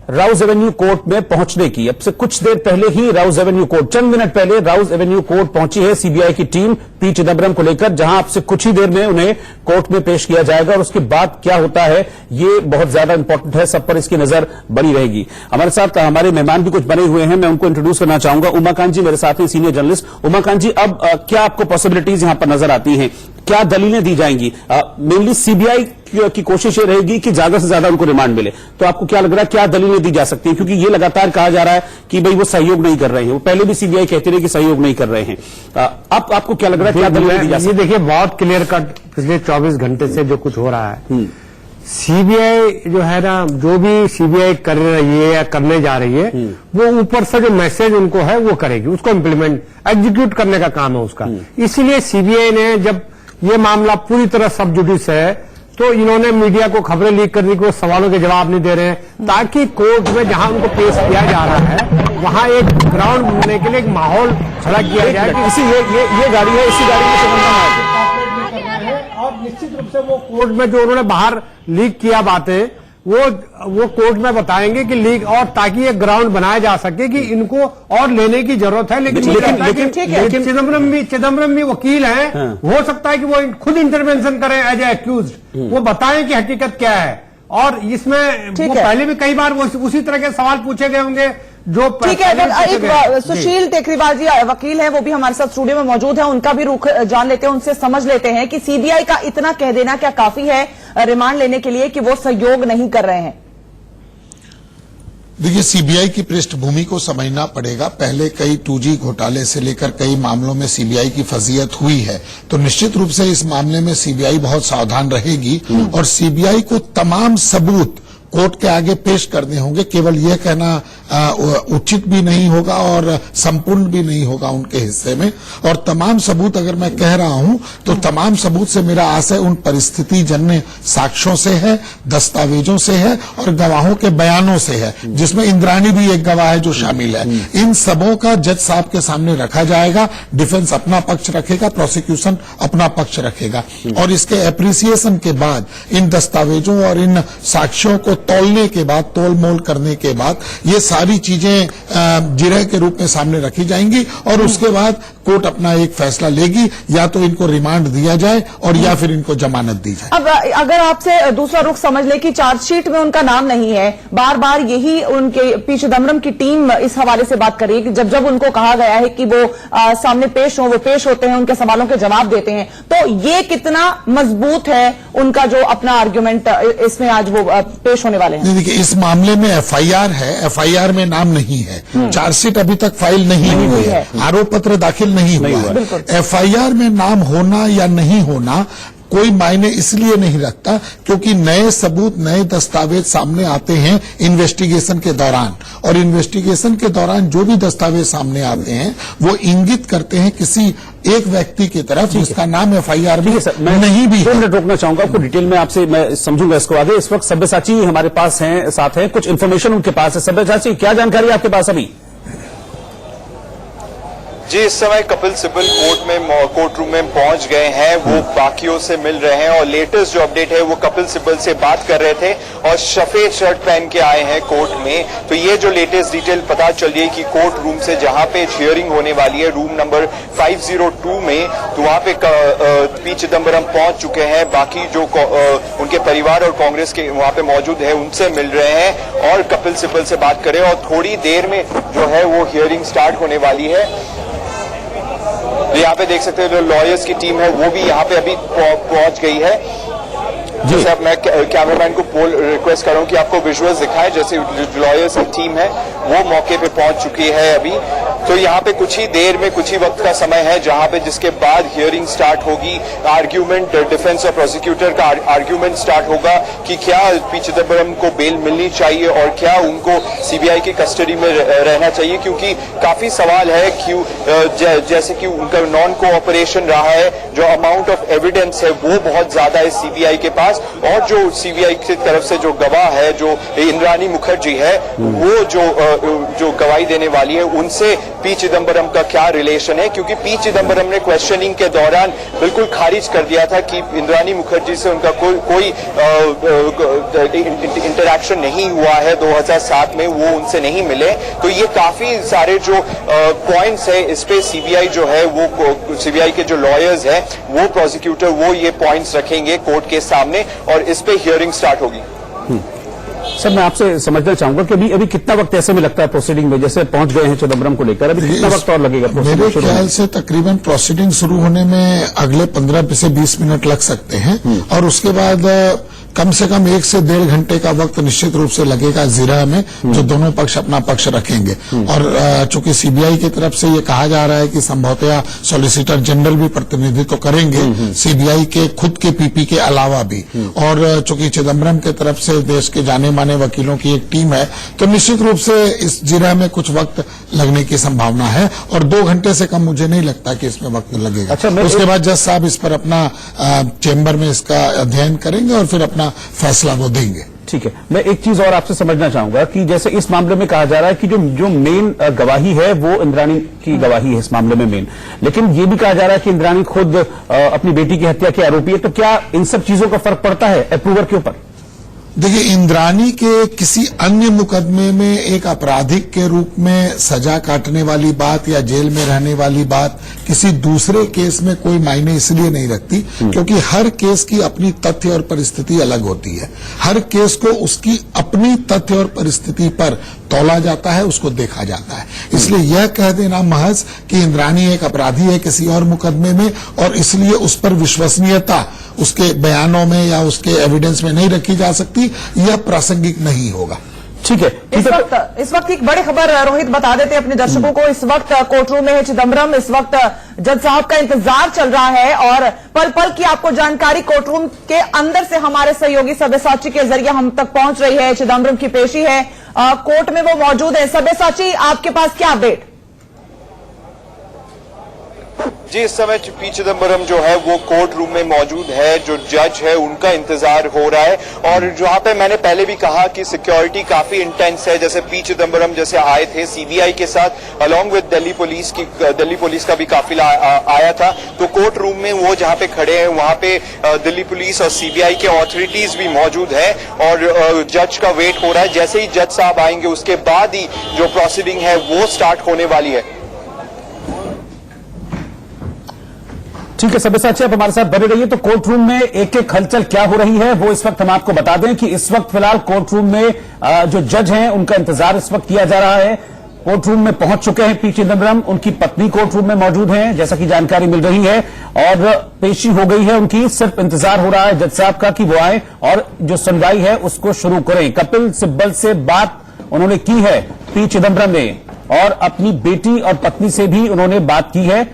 राउज एवेन्यू कोर्ट में पहुंचने की। अब से कुछ देर पहले ही राउज एवेन्यू कोर्ट, चंद मिनट पहले राउज एवेन्यू कोर्ट पहुंची है सीबीआई की टीम पी चिदम्बरम को लेकर, जहां अब से कुछ ही देर में उन्हें कोर्ट में पेश किया जाएगा। और उसके बाद क्या होता है ये बहुत ज्यादा इंपॉर्टेंट है, सब पर इसकी नजर बनी रहेगी। हमारे साथ हमारे मेहमान भी कुछ बने हुए हैं, मैं उनको इंट्रोड्यूस करना चाहूंगा। उमाकांत जी मेरे साथ हैं, सीनियर जर्नलिस्ट। उमाकांत जी, अब क्या आपको पॉसिबिलिटीज यहां पर नजर आती हैं? क्या दलीलें दी जाएंगी? मेनली सीबीआई की कोशिश ये रहेगी कि ज्यादा से ज्यादा उनको रिमांड मिले। तो आपको क्या लग रहा है, क्या दलीलें दी जा सकती हैं? क्योंकि ये लगातार कहा जा रहा है कि भाई वो सहयोग नहीं कर रहे हैं। वो पहले भी सीबीआई कहते रहे कि सहयोग नहीं कर रहे हैं। अब आपको क्या लग रहा है, क्या दलीलें दी जा सकती है? देखिए, बहुत क्लियर कट पिछले 24 घंटे से जो कुछ हो रहा है, सीबीआई जो है ना, जो भी सीबीआई कर रही है या करने जा रही है, वो ऊपर से जो मैसेज उनको है वो करेगी, उसको इम्प्लीमेंट एग्जीक्यूट करने का काम है उसका। इसीलिए सीबीआई ने, जब ये मामला पूरी तरह सब जुडिस है, तो इन्होंने मीडिया को खबरें लीक करने को, सवालों के जवाब नहीं दे रहे हैं, ताकि कोर्ट में जहां उनको पेश किया जा रहा है वहां एक ग्राउंड बनने के लिए एक माहौल खड़ा किया जाए कि इसी ये गाड़ी है, इसी गाड़ी में चिदम्बरम आए थे। और निश्चित रूप से वो कोर्ट में जो उन्होंने बाहर लीक किया बातें, वो कोर्ट में बताएंगे कि लीक, और ताकि ये ग्राउंड बनाया जा सके कि इनको और लेने की जरूरत है। लेकिन चिदम्बरम भी वकील हैं। हो सकता है कि वो खुद इंटरवेंशन करें एज ए एक्यूज्ड, वो बताएं कि हकीकत क्या है। और इसमें वो पहले भी कई बार वो उसी तरह के सवाल पूछे गए होंगे जो ठीक है। एक सुशील टेकरीवाल जी वकील हैं, वो भी हमारे साथ स्टूडियो में मौजूद हैं, उनका भी रुख जान लेते हैं, उनसे समझ लेते हैं कि सीबीआई का इतना कह देना क्या काफी है रिमांड लेने के लिए कि वो सहयोग नहीं कर रहे हैं? देखिए, सीबीआई की पृष्ठभूमि को समझना पड़ेगा। पहले कई 2G घोटाले से लेकर कई मामलों में सीबीआई की फजीयत हुई है, तो निश्चित रूप से इस मामले में सीबीआई बहुत सावधान रहेगी और सीबीआई को तमाम सबूत कोर्ट के आगे पेश करने होंगे। केवल यह कहना उचित भी नहीं होगा और संपूर्ण भी नहीं होगा उनके हिस्से में। और तमाम सबूत अगर मैं कह रहा हूं तो तमाम सबूत से मेरा आशय उन परिस्थिति जन्य साक्ष्यों से है, दस्तावेजों से है और गवाहों के बयानों से है, जिसमें इंद्राणी भी एक गवाह है जो शामिल है। इन सबों का जज साहब के सामने रखा जाएगा। डिफेंस अपना पक्ष रखेगा, प्रोसिक्यूशन अपना पक्ष रखेगा और इसके एप्रिसिएशन के बाद, इन दस्तावेजों और इन साक्ष्यों को तौलने के बाद, तोल मोल करने के बाद, ये सारी चीजें जिरह के रूप में सामने रखी जाएंगी और उसके बाद कोर्ट अपना एक फैसला लेगी, या तो इनको रिमांड दिया जाए और या फिर इनको जमानत दी जाए। अब अगर आपसे दूसरा रुख समझ ले कि चार्जशीट में उनका नाम नहीं है, बार बार यही उनके पी चिदम्बरम की टीम इस हवाले से बात कर रही है कि जब जब उनको कहा गया है कि वो सामने पेश हो, वो पेश होते हैं, उनके सवालों के जवाब देते हैं, तो ये कितना मजबूत है उनका जो अपना आर्ग्यूमेंट इसमें आज वो पेश होने वाले हैं? देखिए, इस मामले में एफआईआर है, एफआईआर में नाम नहीं है, चार्जशीट अभी तक फाइल नहीं हुई है, आरोप पत्र दाखिल नहीं हुआ। एफआईआर में नाम होना या नहीं होना कोई मायने इसलिए नहीं रखता क्योंकि नए सबूत, नए दस्तावेज सामने आते हैं इन्वेस्टिगेशन के दौरान, और इन्वेस्टिगेशन के दौरान जो भी दस्तावेज सामने आते हैं वो इंगित करते हैं किसी एक व्यक्ति की तरफ जिसका नाम एफआईआर में नहीं भी। 2 मिनट रोकना चाहूंगा आपको, डिटेल में आपसे मैं समझूंगा इसको आगे। इस वक्त सब्यसाची हमारे पास हैं, साथ हैं, कुछ इन्फॉर्मेशन उनके पास है। सब्यसाची, क्या जानकारी आपके पास अभी? जी, इस समय कपिल सिब्बल कोर्ट रूम में पहुंच गए हैं। वो बाकियों से मिल रहे हैं और लेटेस्ट जो अपडेट है वो कपिल सिब्बल से बात कर रहे थे और सफेद शर्ट पहन के आए हैं कोर्ट में। तो ये जो लेटेस्ट डिटेल पता चल रही है कि कोर्ट रूम से जहां पे हियरिंग होने वाली है रूम नंबर 502 में, तो वहां पे पी चिदम्बरम पहुंच चुके हैं। बाकी जो उनके परिवार और कांग्रेस के वहां पे मौजूद है उनसे मिल रहे हैं और कपिल सिब्बल से बात करें और थोड़ी देर में जो है वो हियरिंग स्टार्ट होने वाली है। यहाँ पे देख सकते हैं जो लॉयर्स की टीम है वो भी यहाँ पे अभी पहुंच गई है। जैसे अब मैं कैमरामैन को रिक्वेस्ट कर रहा हूँ कि आपको विजुअल्स दिखाएं। जैसे लॉयर्स की टीम है वो मौके पे पहुंच चुकी है अभी। तो यहाँ पे कुछ ही देर में कुछ ही वक्त का समय है जहाँ पे जिसके बाद हियरिंग स्टार्ट होगी। आर्ग्यूमेंट डिफेंस और प्रोसिक्यूटर का आर्ग्यूमेंट स्टार्ट होगा कि क्या पी चिदम्बरम को बेल मिलनी चाहिए और क्या उनको सीबीआई की कस्टडी में रहना चाहिए, क्योंकि काफी सवाल है क्यों जैसे कि उनका नॉन कोऑपरेशन रहा है, जो अमाउंट ऑफ एविडेंस है वो बहुत ज्यादा है सीबीआई के पास और जो सीबीआई की तरफ से जो गवाह है जो इंद्राणी मुखर्जी है वो जो गवाही देने वाली है उनसे पी चिदम्बरम का क्या रिलेशन है, क्योंकि पी चिदम्बरम ने क्वेश्चनिंग के दौरान बिल्कुल खारिज कर दिया था कि इंद्राणी मुखर्जी से उनका कोई इंटरैक्शन नहीं हुआ है 2007 में, वो उनसे नहीं मिले। तो ये काफी सारे जो पॉइंट्स है इस पे सीबीआई जो है वो सीबीआई के जो लॉयर्स हैं वो प्रोसिक्यूटर वो ये पॉइंट्स रखेंगे कोर्ट के सामने और इस पे हियरिंग स्टार्ट होगी। सर, मैं आपसे समझना चाहूंगा कि अभी कितना वक्त ऐसे में लगता है प्रोसीडिंग में, जैसे पहुंच गए हैं चिदम्बरम को लेकर, अभी कितना वक्त और लगेगा? मेरे ख्याल से तकरीबन प्रोसीडिंग शुरू होने में अगले 15 से 20 मिनट लग सकते हैं और उसके बाद कम से कम 1 से 1.5 घंटे का वक्त निश्चित रूप से लगेगा जिरा में, जो दोनों पक्ष अपना पक्ष रखेंगे। और चूंकि सीबीआई की तरफ से ये कहा जा रहा है कि संभवतः सॉलिसिटर जनरल भी प्रतिनिधित्व करेंगे सीबीआई के खुद के पीपी के अलावा भी, और चूंकि चिदम्बरम की तरफ से देश के जाने माने वकीलों की एक टीम है, तो निश्चित रूप से इस जिरा में कुछ वक्त लगने की संभावना है और 2 घंटे से कम मुझे नहीं लगता कि इसमें वक्त लगेगा। अच्छा, उसके बाद जज साहब इस पर अपना चेंबर में इसका अध्ययन करेंगे और फिर अपना फैसला वो देंगे। ठीक है, मैं एक चीज और आपसे समझना चाहूंगा कि जैसे इस मामले में कहा जा रहा है कि जो मेन गवाही है वो इंद्राणी की गवाही है इस मामले में मेन, लेकिन ये भी कहा जा रहा है कि इंद्राणी खुद अपनी बेटी की हत्या के आरोपी है, तो क्या इन सब चीजों का फर्क पड़ता है अप्रूवर के ऊपर? देखिए, इंद्राणी के किसी अन्य मुकदमे में एक आपराधिक के रूप में सजा काटने वाली बात या जेल में रहने वाली बात किसी दूसरे केस में कोई मायने इसलिए नहीं रखती क्योंकि हर केस की अपनी तथ्य और परिस्थिति अलग होती है। हर केस को उसकी अपनी तथ्य और परिस्थिति पर तौला जाता है, उसको देखा जाता है। इसलिए यह कह देना महज कि इंद्राणी एक अपराधी है किसी और मुकदमे में और इसलिए उस पर विश्वसनीयता उसके बयानों में या उसके एविडेंस में नहीं रखी जा सकती, यह प्रासंगिक नहीं होगा। ठीक है, इस वक्त एक बड़ी खबर रोहित बता देते हैं अपने दर्शकों को। इस वक्त कोर्ट रूम में है चिदम्बरम, इस वक्त जज साहब का इंतजार चल रहा है और पल पल की आपको जानकारी कोर्ट रूम के अंदर से हमारे सहयोगी सब्यसाची के जरिए हम तक पहुंच रही है। चिदम्बरम की पेशी है, कोर्ट में वो मौजूद है। सब्यसाची, आपके पास क्या अपडेट? जी, इस समय पी चिदम्बरम जो है वो कोर्ट रूम में मौजूद है। जो जज है उनका इंतजार हो रहा है और जहां पे मैंने पहले भी कहा कि सिक्योरिटी काफी इंटेंस है। जैसे पी चिदम्बरम जैसे आए थे सीबीआई के साथ अलॉन्ग विद दिल्ली पुलिस का भी काफिला आया था, तो कोर्ट रूम में वो जहां पे खड़े हैं वहां पे दिल्ली पुलिस और सीबीआई के ऑथोरिटीज भी मौजूद है और जज का वेट हो रहा है। जैसे ही जज साहब आएंगे उसके बाद ही जो प्रोसीडिंग है वो स्टार्ट होने वाली है। ठीक है, सब्यसाची आप हमारे साथ बने रहिए। तो कोर्ट रूम में एक एक हलचल क्या हो रही है वो इस वक्त हम आपको बता दें कि इस वक्त फिलहाल कोर्ट रूम में जो जज हैं उनका इंतजार इस वक्त किया जा रहा है। कोर्ट रूम में पहुंच चुके हैं पी चिदम्बरम, उनकी पत्नी कोर्ट रूम में मौजूद हैं जैसा कि जानकारी मिल रही है और पेशी हो गई है उनकी। सिर्फ इंतजार हो रहा है जज साहब का कि वो आए और जो सुनवाई है उसको शुरू करें। कपिल सिब्बल से बात उन्होंने की है पी चिदम्बरम ने और अपनी बेटी और पत्नी से भी उन्होंने बात की है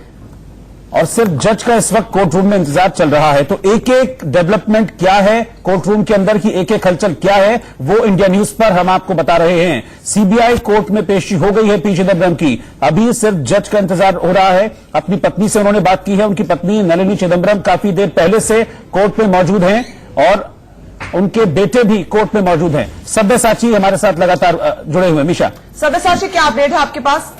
और सिर्फ जज का इस वक्त कोर्ट रूम में इंतजार चल रहा है। तो एक एक डेवलपमेंट क्या है कोर्ट रूम के अंदर की, एक एक हलचल क्या है, वो इंडिया न्यूज पर हम आपको बता रहे हैं। सीबीआई कोर्ट में पेशी हो गई है पी चिदम्बरम की, अभी सिर्फ जज का इंतजार हो रहा है। अपनी पत्नी से उन्होंने बात की है, उनकी पत्नी नलिनी चिदम्बरम काफी देर पहले से कोर्ट में मौजूद हैं और उनके बेटे भी कोर्ट में मौजूद हैं। सब्यसाची हमारे साथ लगातार जुड़े हुए। मिशा, सब्यसाची, क्या अपडेट है आपके पास?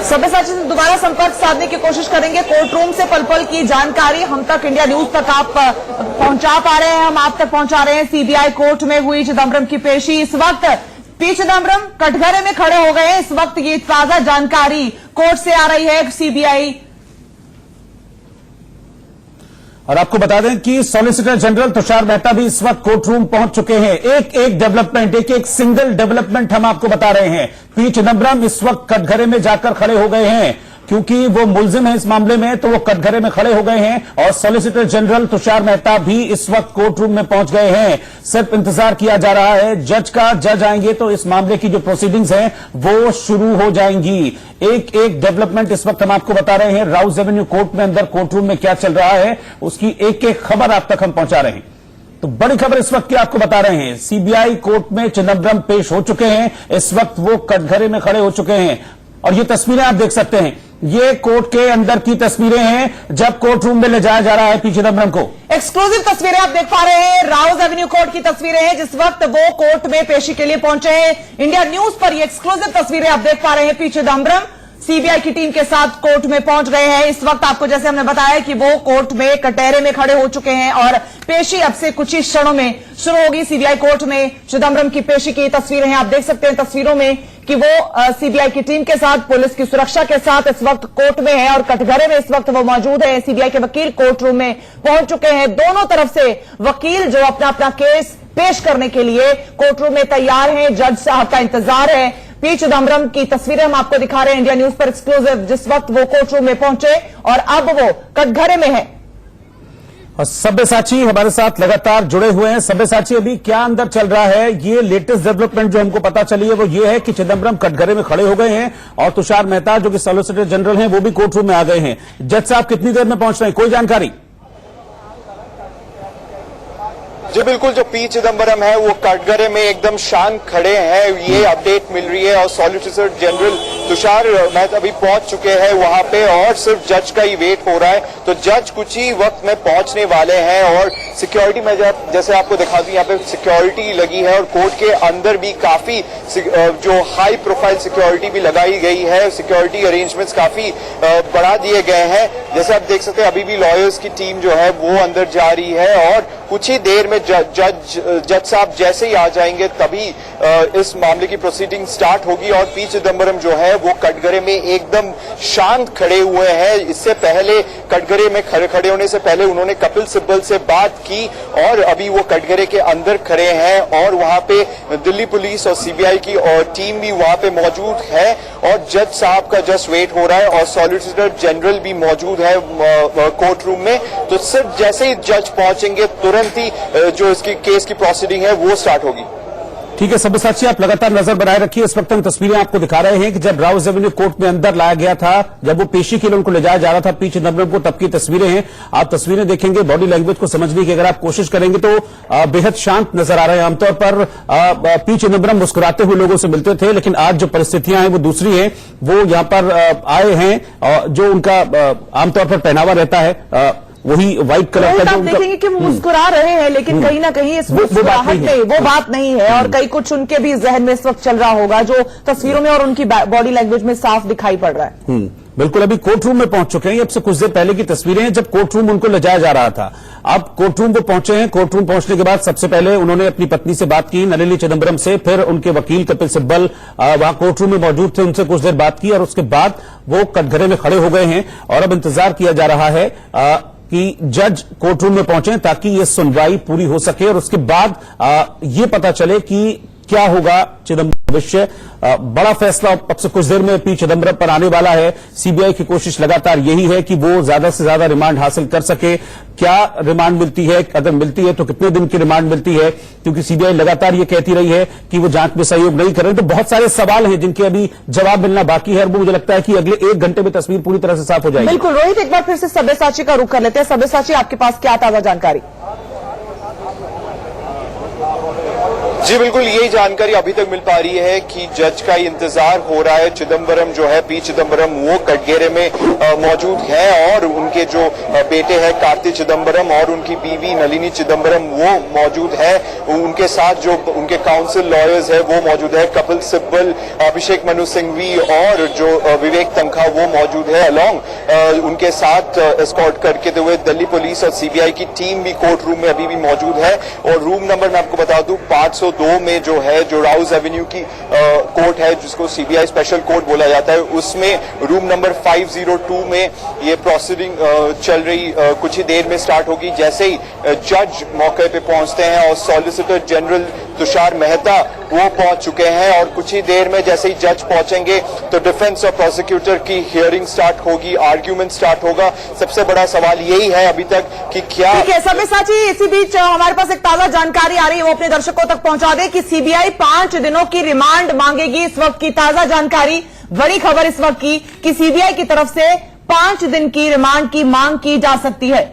सब्यसाची से दोबारा संपर्क साधने की कोशिश करेंगे। कोर्ट रूम से पल पल की जानकारी हम तक, इंडिया न्यूज तक आप पहुंचा पा रहे हैं, हम आप तक पहुंचा रहे हैं। सीबीआई कोर्ट में हुई चिदम्बरम की पेशी। इस वक्त पी चिदम्बरम कटघरे में खड़े हो गए हैं। इस वक्त ये ताजा जानकारी कोर्ट से आ रही है। सीबीआई और आपको बता दें कि सॉलिसिटर जनरल तुषार मेहता भी इस वक्त कोर्ट रूम पहुंच चुके हैं। एक एक डेवलपमेंट, एक एक सिंगल डेवलपमेंट हम आपको बता रहे हैं। पी चिदम्बरम इस वक्त कटघरे में जाकर खड़े हो गए हैं क्योंकि वो मुलजिम है इस मामले में, तो वो कटघरे में खड़े हो गए हैं। और सॉलिसिटर जनरल तुषार मेहता भी इस वक्त कोर्ट रूम में पहुंच गए हैं। सिर्फ इंतजार किया जा रहा है जज का। जज आएंगे तो इस मामले की जो प्रोसीडिंग्स हैं वो शुरू हो जाएंगी। एक एक डेवलपमेंट इस वक्त हम आपको बता रहे हैं। राउज एवेन्यू कोर्ट में अंदर कोर्ट रूम में क्या चल रहा है उसकी एक एक खबर आप तक हम पहुंचा रहे हैं। तो बड़ी खबर इस वक्त की आपको बता रहे हैं। सीबीआई कोर्ट में चिदम्बरम पेश हो चुके हैं। इस वक्त वो कटघरे में खड़े हो चुके हैं और ये तस्वीरें आप देख सकते हैं। ये कोर्ट के अंदर की तस्वीरें हैं जब कोर्ट रूम में ले जाया जा रहा है पी चिदम्बरम को। एक्सक्लूसिव तस्वीरें आप देख पा रहे हैं। राउज एवेन्यू कोर्ट की तस्वीरें हैं जिस वक्त वो कोर्ट में पेशी के लिए पहुंचे हैं। इंडिया न्यूज पर ये एक्सक्लूसिव तस्वीरें आप देख पा रहे हैं। पी चिदम्बरम सीबीआई की टीम के साथ कोर्ट में पहुंच गए हैं। इस वक्त आपको जैसे हमने बताया कि वो कोर्ट में कटहरे में खड़े हो चुके हैं और पेशी अब से कुछ ही क्षणों में शुरू होगी। सीबीआई कोर्ट में चिदम्बरम की पेशी की तस्वीरें हैं। आप देख सकते हैं तस्वीरों में कि वो सीबीआई की टीम के साथ, पुलिस की सुरक्षा के साथ इस वक्त कोर्ट में है और कटघरे में इस वक्त वो मौजूद है। सीबीआई के वकील कोर्ट रूम में पहुंच चुके हैं। दोनों तरफ से वकील जो अपना अपना केस पेश करने के लिए कोर्ट रूम में तैयार हैं। जज साहब का इंतजार है। पी चिदम्बरम की तस्वीरें हम आपको दिखा रहे हैं इंडिया न्यूज पर एक्सक्लूसिव। जिस वक्त वो कोर्ट रूम में पहुंचे और अब वो कटघरे में है। और सब्यसाची हमारे साथ लगातार जुड़े हुए हैं। सब्यसाची, अभी क्या अंदर चल रहा है? ये लेटेस्ट डेवलपमेंट जो हमको पता चली है वो ये है कि चिदम्बरम कटघरे में खड़े हो गए हैं और तुषार मेहता जो कि सॉलिसिटर जनरल हैं वो भी कोर्ट रूम में आ गए हैं। जज साहब कितनी देर में पहुंच रहे हैं, कोई जानकारी? जी बिल्कुल, जो पी चिदम्बरम है वो कटघरे में एकदम शांत खड़े हैं, ये अपडेट मिल रही है। और सॉलिसिटर जनरल तुषार मेहता भी पहुंच चुके हैं वहां पे और सिर्फ जज का ही वेट हो रहा है। तो जज कुछ ही वक्त में पहुंचने वाले हैं और सिक्योरिटी में जैसे आपको दिखा दूं, यहाँ पे सिक्योरिटी लगी है और कोर्ट के अंदर भी काफी जो हाई प्रोफाइल सिक्योरिटी भी लगाई गई है। सिक्योरिटी अरेंजमेंट्स काफी बढ़ा दिए गए हैं। जैसे आप देख सकते हैं अभी भी लॉयर्स की टीम जो है वो अंदर जा रही है और कुछ ही देर में जज साहब जैसे ही आ जाएंगे तभी इस मामले की प्रोसीडिंग स्टार्ट होगी। और पी चिदम्बरम जो है वो कटघरे में एकदम शांत खड़े हुए हैं। इससे पहले कटघरे में खड़े होने से पहले उन्होंने कपिल सिब्बल से बात की और अभी वो कटघरे के अंदर खड़े हैं और वहां पे दिल्ली पुलिस और सीबीआई की और टीम भी वहां पे मौजूद है और जज साहब का जस्ट वेट हो रहा है और सॉलिसिटर जनरल भी मौजूद है कोर्ट रूम में। तो सिर्फ जैसे ही जज पहुंचेंगे तुरंत ही जो इसकी केस की प्रोसीडिंग है वो स्टार्ट होगी। ठीक है सब्यसाची, आप लगातार नजर बनाए रखिए। इस वक्त हम तस्वीरें आपको दिखा रहे हैं कि जब राउज एवेन्यू कोर्ट में अंदर लाया गया था, जब वो पेशी के लिए उनको ले जाया जा रहा था पी चिदम्बरम को, तब की तस्वीरें हैं। आप तस्वीरें देखेंगे, बॉडी लैंग्वेज को समझने की अगर आप कोशिश करेंगे तो बेहद शांत नजर आ रहे हैं। आमतौर पर पी चिदम्बरम मुस्कुराते हुए लोगों से मिलते थे, लेकिन आज जो परिस्थितियां हैं वो दूसरी हैं। वो यहां पर आए हैं, जो उनका आमतौर पर पहनावा रहता है वही व्हाइट कलर का, आप देखेंगे कि वो मुस्कुरा रहे हैं लेकिन कहीं ना कहीं इस मुस्कुराहट में वो बात नहीं है और कई कुछ उनके भी जहन में इस वक्त चल रहा होगा जो तस्वीरों में और उनकी बॉडी लैंग्वेज में साफ दिखाई पड़ रहा है। बिल्कुल, अभी कोर्ट रूम में पहुंच चुके हैं। अब से कुछ देर पहले की तस्वीरें हैं जब कोर्ट रूम उनको ले जाया जा रहा था। अब कोर्ट रूम वो पहुंचे हैं। कोर्ट रूम पहुंचने के बाद सबसे पहले उन्होंने अपनी पत्नी से बात की, नलिनी चिदम्बरम से, फिर उनके वकील कपिल सिब्बल वहां कोर्ट रूम में मौजूद थे, उनसे कुछ देर बात की और उसके बाद वो कटघरे में खड़े हो गए हैं और अब इंतजार किया जा रहा है कि जज कोर्ट रूम में पहुंचे ताकि ये सुनवाई पूरी हो सके और उसके बाद ये पता चले कि क्या होगा चिदम्बरम भविष्य। बड़ा फैसला अब से कुछ देर में पी चिदम्बरम पर आने वाला है। सीबीआई की कोशिश लगातार यही है कि वो ज्यादा से ज्यादा रिमांड हासिल कर सके। क्या रिमांड मिलती है, अगर मिलती है तो कितने दिन की रिमांड मिलती है, क्योंकि सीबीआई लगातार ये कहती रही है कि वो जांच में सहयोग नहीं कर रहे। तो बहुत सारे सवाल हैं जिनके अभी जवाब मिलना बाकी है और वो मुझे लगता है कि अगले 1 घंटे में तस्वीर पूरी तरह से साफ हो जाएगी। बिल्कुल रोहित, एक बार फिर से सब्यसाची का रुख कर लेते हैं। सब्यसाची, आपके पास क्या ताजा जानकारी? जी बिल्कुल, यही जानकारी अभी तक मिल पा रही है कि जज का इंतजार हो रहा है। चिदम्बरम जो है, पी चिदम्बरम, वो कटघरे में मौजूद है और उनके जो बेटे हैं कार्ति चिदम्बरम और उनकी बीवी नलिनी चिदम्बरम वो मौजूद है। उनके साथ जो उनके काउंसिल लॉयर्स है वो मौजूद है, कपिल सिब्बल, अभिषेक मनु सिंघवी और जो विवेक तनखा वो मौजूद है। अलॉन्ग उनके साथ एस्कॉर्ट करके हुए दिल्ली पुलिस और सीबीआई की टीम भी कोर्ट रूम में अभी भी मौजूद है। और रूम नंबर मैं आपको बता दूं 502 में जो है, जो राउज एवेन्यू की कोर्ट है जिसको सीबीआई स्पेशल कोर्ट बोला जाता है, उसमें रूम नंबर 502 में ये प्रोसीडिंग चल रही कुछ ही देर में स्टार्ट होगी। जैसे ही जज मौके पे पहुंचते हैं और सॉलिसिटर जनरल तुषार मेहता वो पहुंच चुके हैं और कुछ ही देर में जैसे ही जज पहुंचेंगे तो डिफेंस और प्रोसिक्यूटर की हियरिंग स्टार्ट होगी, आर्ग्यूमेंट स्टार्ट होगा। सबसे बड़ा सवाल यही है अभी तक कि क्या ठीक है सब्यसाची, इसी बीच हमारे पास एक ताजा जानकारी आ रही है, वो अपने दर्शकों तक पहुंचा दे कि सीबीआई 5 दिनों की रिमांड मांगेगी। इस वक्त की ताजा जानकारी, बड़ी खबर इस वक्त की कि सीबीआई की तरफ से 5 दिन की रिमांड की मांग की जा सकती है।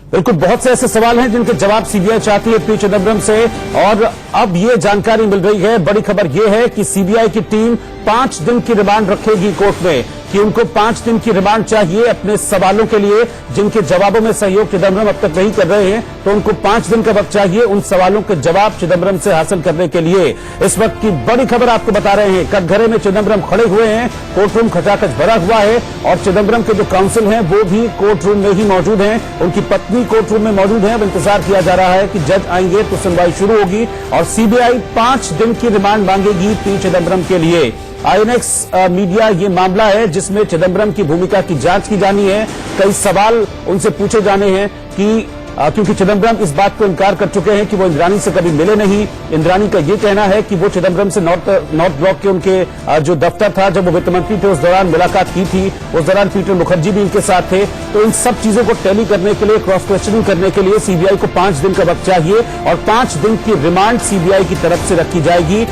बिल्कुल, बहुत से ऐसे सवाल हैं जिनके जवाब सीबीआई चाहती है पी चिदम्बरम से, और अब ये जानकारी मिल रही है। बड़ी खबर यह है कि सीबीआई की टीम 5 दिन की रिमांड रखेगी कोर्ट में, कि उनको 5 दिन की रिमांड चाहिए अपने सवालों के लिए, जिनके जवाबों में सहयोग चिदम्बरम अब तक नहीं कर रहे हैं। तो उनको 5 दिन का वक्त चाहिए उन सवालों के जवाब चिदम्बरम से हासिल करने के लिए। इस वक्त की बड़ी खबर आपको बता रहे हैं, कटघरे में चिदम्बरम खड़े हुए हैं, कोर्ट रूम खचाखच भरा हुआ है और चिदम्बरम के जो काउंसिल हैं वो भी कोर्ट रूम में ही मौजूद हैं, उनकी पत्नी कोर्ट रूम में मौजूद है। अब इंतजार किया जा रहा है कि जज आएंगे तो सुनवाई शुरू होगी और सीबीआई 5 दिन की रिमांड मांगेगी पी चिदम्बरम के लिए। आईएनएक्स मीडिया ये मामला है जिसमें चिदम्बरम की भूमिका की जांच की जानी है। कई सवाल उनसे पूछे जाने हैं कि क्योंकि चिदम्बरम इस बात को इनकार कर चुके हैं कि वो इंद्राणी से कभी मिले नहीं। इंद्राणी का ये कहना है कि वो चिदम्बरम से नॉर्थ ब्लॉक के उनके जो दफ्तर था, जब वो वित्त मंत्री थे, उस दौरान मुलाकात की थी। उस दौरान पीटर मुखर्जी भी इनके साथ थे। तो इन सब चीजों को टैली करने के लिए, क्रॉस क्वेश्चनिंग करने के लिए सीबीआई को 5 दिन का वक्त चाहिए और 5 दिन की रिमांड सीबीआई की तरफ से रखी जाएगी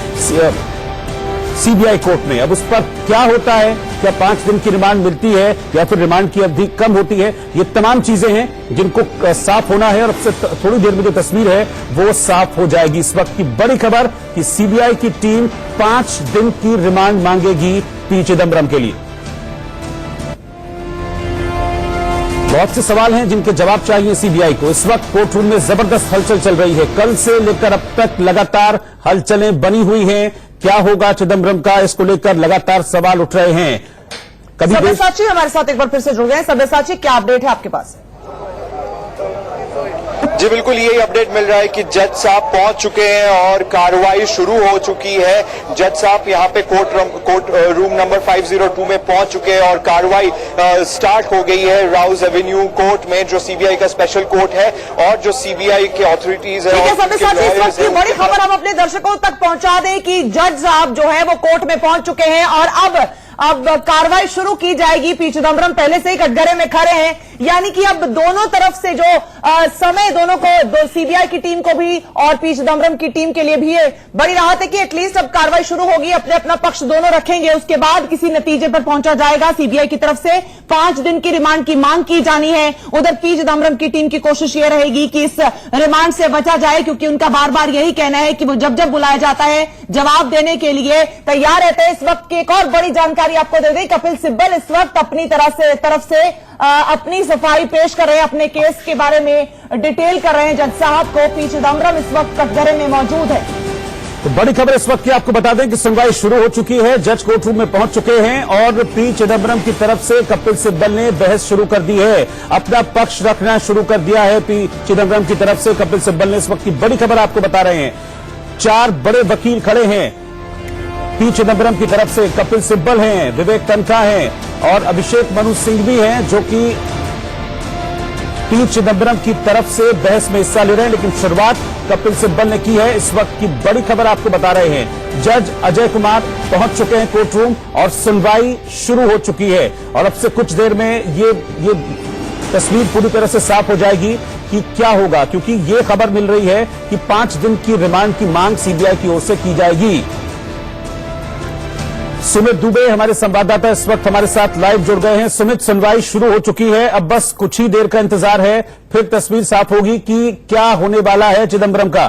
सीबीआई कोर्ट में। अब उस पर क्या होता है, क्या 5 दिन की रिमांड मिलती है या फिर रिमांड की अवधि कम होती है, ये तमाम चीजें हैं जिनको साफ होना है और अब से थोड़ी देर में जो तस्वीर है वो साफ हो जाएगी। इस वक्त की बड़ी खबर कि सीबीआई की टीम 5 दिन की रिमांड मांगेगी पी चिदम्बरम के लिए। बहुत से सवाल हैं जिनके जवाब चाहिए सीबीआई को। इस वक्त कोर्ट रूम में जबरदस्त हलचल चल रही है, कल से लेकर अब तक लगातार हलचलें बनी हुई हैं। क्या होगा चिदम्बरम का, इसको लेकर लगातार सवाल उठ रहे हैं। कभी सब्यसाची हमारे साथ एक बार फिर से जुड़ गए हैं। सब्यसाची, क्या अपडेट है आपके पास? जी बिल्कुल, यही अपडेट मिल रहा है कि जज साहब पहुंच चुके हैं और कार्रवाई शुरू हो चुकी है। जज साहब यहां पे कोर्ट रूम नंबर 502 में पहुंच चुके हैं और कार्रवाई स्टार्ट हो गई है राउज एवेन्यू कोर्ट में, जो सीबीआई का स्पेशल कोर्ट है और जो सीबीआई की अथॉरिटीज है। ठीक है सब्यसाची, इस वक्त की बड़ी खबर हम अपने दर्शकों तक पहुंचा दें कि जज साहब जो है वो कोर्ट में पहुंच चुके हैं और अब कार्रवाई शुरू की जाएगी। पी चिदम्बरम पहले से ही कटघरे में खड़े हैं, यानी कि अब दोनों तरफ से जो समय दोनों को, सीबीआई की टीम को भी और पी चिदम्बरम की टीम के लिए भी है बड़ी राहत है कि एटलीस्ट अब कार्रवाई शुरू होगी, अपने अपना पक्ष दोनों रखेंगे, उसके बाद किसी नतीजे पर पहुंचा जाएगा। सीबीआई की तरफ से 5 दिन की रिमांड की मांग की जानी है। उधर पी चिदम्बरम की टीम की कोशिश यह रहेगी कि इस रिमांड से बचा जाए, क्योंकि उनका बार बार यही कहना है कि वो जब जब बुलाया जाता है जवाब देने के लिए तैयार रहते हैं। इस वक्त की एक और बड़ी जानकारी आपको दे दें, कपिल सिब्बल इस वक्त अपनी तरफ से अपनी सफाई पेश कर रहे हैं, अपने केस के बारे में डिटेल कर रहे हैं जज साहब को। पी चिदम्बरम इस वक्त कटघरे में मौजूद है। तो बड़ी खबर इस वक्त की आपको बता दें कि सुनवाई शुरू हो चुकी है, जज कोर्ट रूम में पहुंच चुके हैं और पी चिदम्बरम की तरफ से कपिल सिब्बल ने बहस शुरू कर दी है, अपना पक्ष रखना शुरू कर दिया है। पी चिदम्बरम की तरफ से कपिल सिब्बल ने, इस वक्त की बड़ी खबर आपको बता रहे हैं, 4 बड़े वकील खड़े हैं पी चिदम्बरम की तरफ से। कपिल सिब्बल हैं, विवेक तनखा हैं और अभिषेक मनु सिंघवी हैं, जो कि पी चिदम्बरम की तरफ से बहस में हिस्सा ले रहे हैं। लेकिन शुरुआत कपिल सिब्बल ने की है। इस वक्त की बड़ी खबर आपको बता रहे हैं, जज अजय कुमार पहुंच चुके हैं कोर्ट रूम और सुनवाई शुरू हो चुकी है और अब से कुछ देर में ये तस्वीर पूरी तरह से साफ हो जाएगी कि क्या होगा, क्योंकि ये खबर मिल रही है कि 5 दिन की रिमांड की मांग सीबीआई की ओर से की जाएगी। सुमित दुबे हमारे संवाददाता इस वक्त हमारे साथ लाइव जुड़ गए हैं। सुमित, सुनवाई शुरू हो चुकी है, अब बस कुछ ही देर का इंतजार है, फिर तस्वीर साफ होगी कि क्या होने वाला है चिदम्बरम का।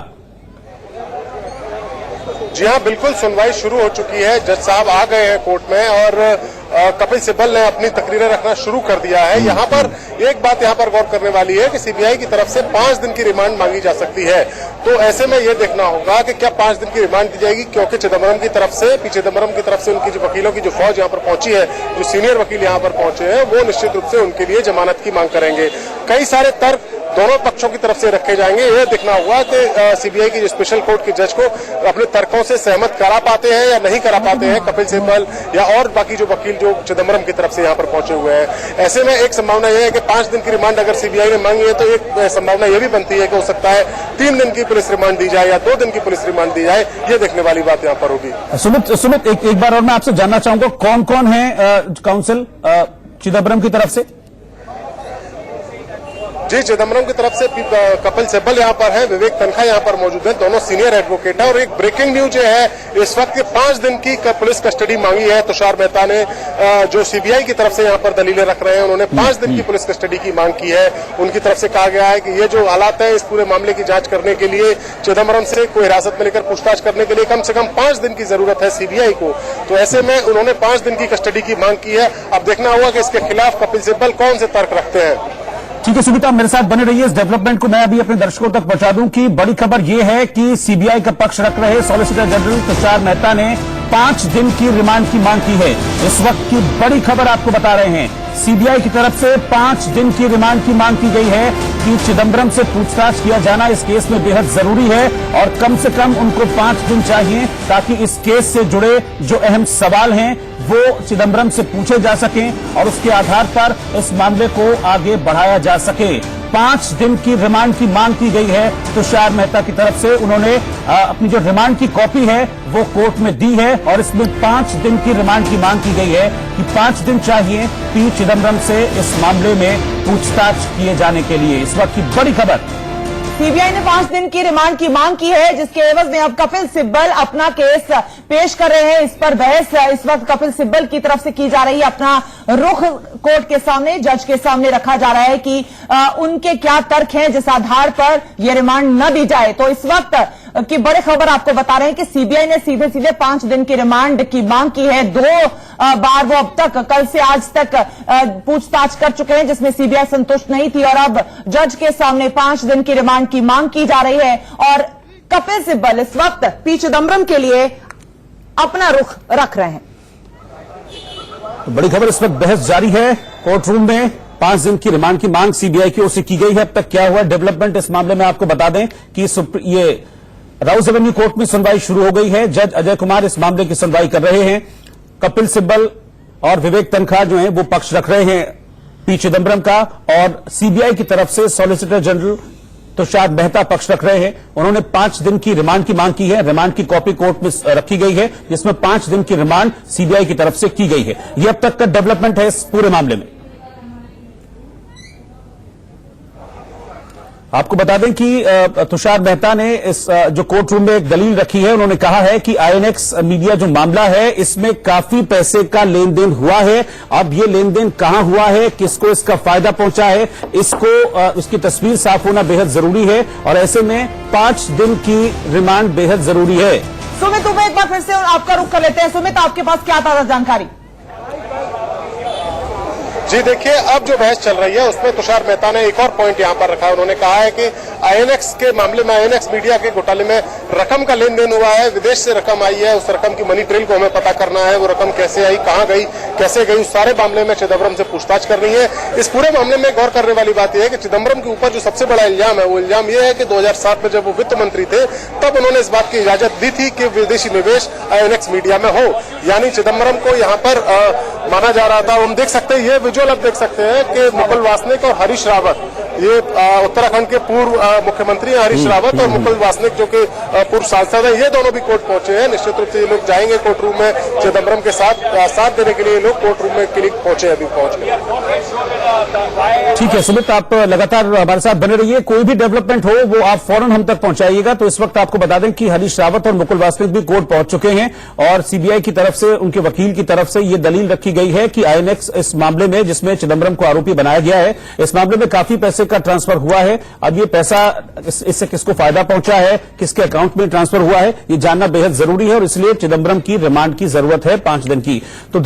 जी हाँ, बिल्कुल सुनवाई शुरू हो चुकी है। जज साहब आ गए हैं कोर्ट में और कपिल सिब्बल ने अपनी तकरीरें रखना शुरू कर दिया है। यहाँ पर एक बात यहाँ पर गौर करने वाली है कि सीबीआई की तरफ से 5 दिन की रिमांड मांगी जा सकती है। तो ऐसे में ये देखना होगा कि क्या 5 दिन की रिमांड दी जाएगी, क्योंकि चिदम्बरम की तरफ से, पी चिदम्बरम की तरफ से उनकी जो वकीलों की जो फौज यहाँ पर पहुंची है, जो सीनियर वकील यहाँ पर पहुंचे हैं, वो निश्चित रूप से उनके लिए जमानत की मांग करेंगे। कई सारे तर्क दोनों पक्षों की तरफ से रखे जाएंगे। ये देखना होगा कि सीबीआई की जो स्पेशल कोर्ट के जज को अपने तर्कों से सहमत करा पाते हैं या नहीं करा पाते हैं कपिल सिब्बल या और बाकी जो वकील जो चिदम्बरम की तरफ से यहाँ पर पहुंचे हुए हैं। ऐसे में एक संभावना यह है कि 5 दिन की रिमांड अगर सीबीआई ने मांगी है तो एक संभावना यह भी बनती है कि हो सकता है 3 दिन की पुलिस रिमांड दी जाए या 2 दिन की पुलिस रिमांड दी जाए। ये देखने वाली बात यहाँ पर होगी। सुमित एक बार और मैं आपसे जानना चाहूंगा, कौन कौन है काउंसिल चिदम्बरम की तरफ से? जी, चिदम्बरम की तरफ से कपिल सिब्बल यहाँ पर है, विवेक तनखा यहाँ पर मौजूद है, दोनों सीनियर एडवोकेट है। और एक ब्रेकिंग न्यूज है इस वक्त 5 दिन की पुलिस कस्टडी मांगी है तुषार मेहता ने, जो सीबीआई की तरफ से यहाँ पर दलीलें रख रहे हैं। उन्होंने 5 दिन की पुलिस कस्टडी की मांग की है। उनकी तरफ से कहा गया है कि ये जो हालात है, इस पूरे मामले की जांच करने के लिए चिदम्बरम से कोई हिरासत में लेकर पूछताछ करने के लिए कम से कम 5 दिन की जरूरत है सीबीआई को। तो ऐसे में उन्होंने 5 दिन की कस्टडी की मांग की है। अब देखना होगा कि इसके खिलाफ कपिल सिब्बल कौन से तर्क रखते हैं। ठीक है सुमित, आप मेरे साथ बने रहिए। इस डेवलपमेंट को मैं अभी अपने दर्शकों तक पहुंचा दूं कि बड़ी खबर यह है कि सीबीआई का पक्ष रख रहे सॉलिसिटर जनरल तुषार मेहता ने 5 दिन की रिमांड की मांग की है। इस वक्त की बड़ी खबर आपको बता रहे हैं, सीबीआई की तरफ से 5 दिन की रिमांड की मांग की गई है कि चिदम्बरम से पूछताछ किया जाना इस केस में बेहद जरूरी है और कम से कम उनको 5 दिन चाहिए ताकि इस केस से जुड़े जो अहम सवाल हैं वो चिदम्बरम से पूछे जा सकें और उसके आधार पर इस मामले को आगे बढ़ाया जा सके। 5 दिन की रिमांड की मांग की गई है तुषार मेहता की तरफ से। उन्होंने अपनी जो रिमांड की कॉपी है वो कोर्ट में दी है और इसमें 5 दिन की रिमांड की मांग की गई है कि 5 दिन चाहिए पी चिदम्बरम से इस मामले में पूछताछ किए जाने के लिए। इस वक्त की बड़ी खबर, सीबीआई ने 5 दिन की रिमांड की मांग की है, जिसके एवज में अब कपिल सिब्बल अपना केस पेश कर रहे हैं। इस पर बहस इस वक्त कपिल सिब्बल की तरफ से की जा रही है। अपना रुख कोर्ट के सामने, जज के सामने रखा जा रहा है कि उनके क्या तर्क हैं जिस आधार पर यह रिमांड न दी जाए। तो इस वक्त की बड़ी खबर आपको बता रहे हैं कि सीबीआई ने सीधे सीधे 5 दिन की रिमांड की मांग की है। 2 बार वो अब तक, कल से आज तक पूछताछ कर चुके हैं जिसमें सीबीआई संतुष्ट नहीं थी और अब जज के सामने 5 दिन की रिमांड की मांग की जा रही है। और कपिल सिब्बल इस वक्त पी चिदम्बरम के लिए अपना रुख रख रहे हैं। बड़ी खबर, इस वक्त बहस जारी है कोर्ट रूम में। 5 दिन की रिमांड की मांग सीबीआई की ओर से की गई है। अब तक क्या हुआ डेवलपमेंट इस मामले में आपको बता दें कि ये राउज एवेन्यू कोर्ट में सुनवाई शुरू हो गई है। जज अजय कुमार इस मामले की सुनवाई कर रहे हैं। कपिल सिब्बल और विवेक तनखा जो हैं वो पक्ष रख रहे हैं पी चिदम्बरम का और सीबीआई की तरफ से सॉलिसिटर जनरल तुषार मेहता पक्ष रख रहे हैं। उन्होंने 5 दिन की रिमांड की मांग की है। रिमांड की कॉपी कोर्ट में रखी गई है जिसमें 5 दिन की रिमांड सीबीआई की तरफ से की गई है। यह अब तक का डेवलपमेंट है इस पूरे मामले में। आपको बता दें कि तुषार मेहता ने इस जो कोर्ट रूम में एक दलील रखी है, उन्होंने कहा है कि आईएनएक्स मीडिया जो मामला है इसमें काफी पैसे का लेन देन हुआ है। अब ये लेन देन कहां हुआ है, किसको इसका फायदा पहुंचा है, इसकी तस्वीर साफ होना बेहद जरूरी है और ऐसे में 5 दिन की रिमांड बेहद जरूरी है। सुमित, एक बार फिर से आपका रुख कर लेते हैं। सुमित, आपके पास क्या ताजा जानकारी? जी देखिए, अब जो बहस चल रही है उसमें तुषार मेहता ने एक और पॉइंट यहाँ पर रखा है। उन्होंने कहा है कि आईएनएक्स के मामले में, आईएनएक्स मीडिया के घोटाले में रकम का लेन देन हुआ है, विदेश से रकम आई है, उस रकम की मनी ट्रेल को हमें पता करना है, वो रकम कैसे आई, कहाँ गई, कैसे गई, उस सारे मामले में चिदम्बरम से पूछताछ करनी है। इस पूरे मामले में गौर करने वाली बात यह है कि चिदम्बरम के ऊपर जो सबसे बड़ा इल्जाम है वो इल्जाम यह है कि 2007 में जब वो वित्त मंत्री थे तब उन्होंने इस बात की इजाजत दी थी कि विदेशी निवेश आईएनएक्स मीडिया में हो। यानी चिदम्बरम को यहाँ पर माना जा रहा था। हम देख सकते हैं, ये विजुअल अब देख सकते हैं कि मुकुल वासनिक और हरीश रावत, ये उत्तराखंड के पूर्व मुख्यमंत्री हैं हरीश रावत और मुकुल वासनिक जो कि पूर्व सांसद हैं, ये दोनों भी कोर्ट पहुंचे हैं। निश्चित रूप से ये लोग जाएंगे कोर्ट रूम में चिदम्बरम के साथ देने के लिए। ये लोग कोर्ट रूम में के लिए पहुंचे, अभी पहुंच गए। ठीक है सुमित, आप लगातार हमारे साथ बने रहिए। कोई भी डेवलपमेंट हो वो आप फौरन हम तक पहुंचाइएगा। तो इस वक्त आपको बता दें कि हरीश रावत और मुकुल वासनिक भी कोर्ट पहुंच चुके हैं और सीबीआई की तरफ से, उनके वकील की तरफ से ये दलील रखी गई है कि आईएनएक्स इस मामले में, जिसमें चिदंबरम को आरोपी बनाया गया है, इस मामले में काफी पैसे का ट्रांसफर हुआ है। अब ये पैसा इससे किसको फायदा पहुंचा है, किसके अकाउंट में ट्रांसफर हुआ है, ये जानना बेहद जरूरी है और इसलिए चिदंबरम की रिमांड की जरूरत है 5 दिन की। तो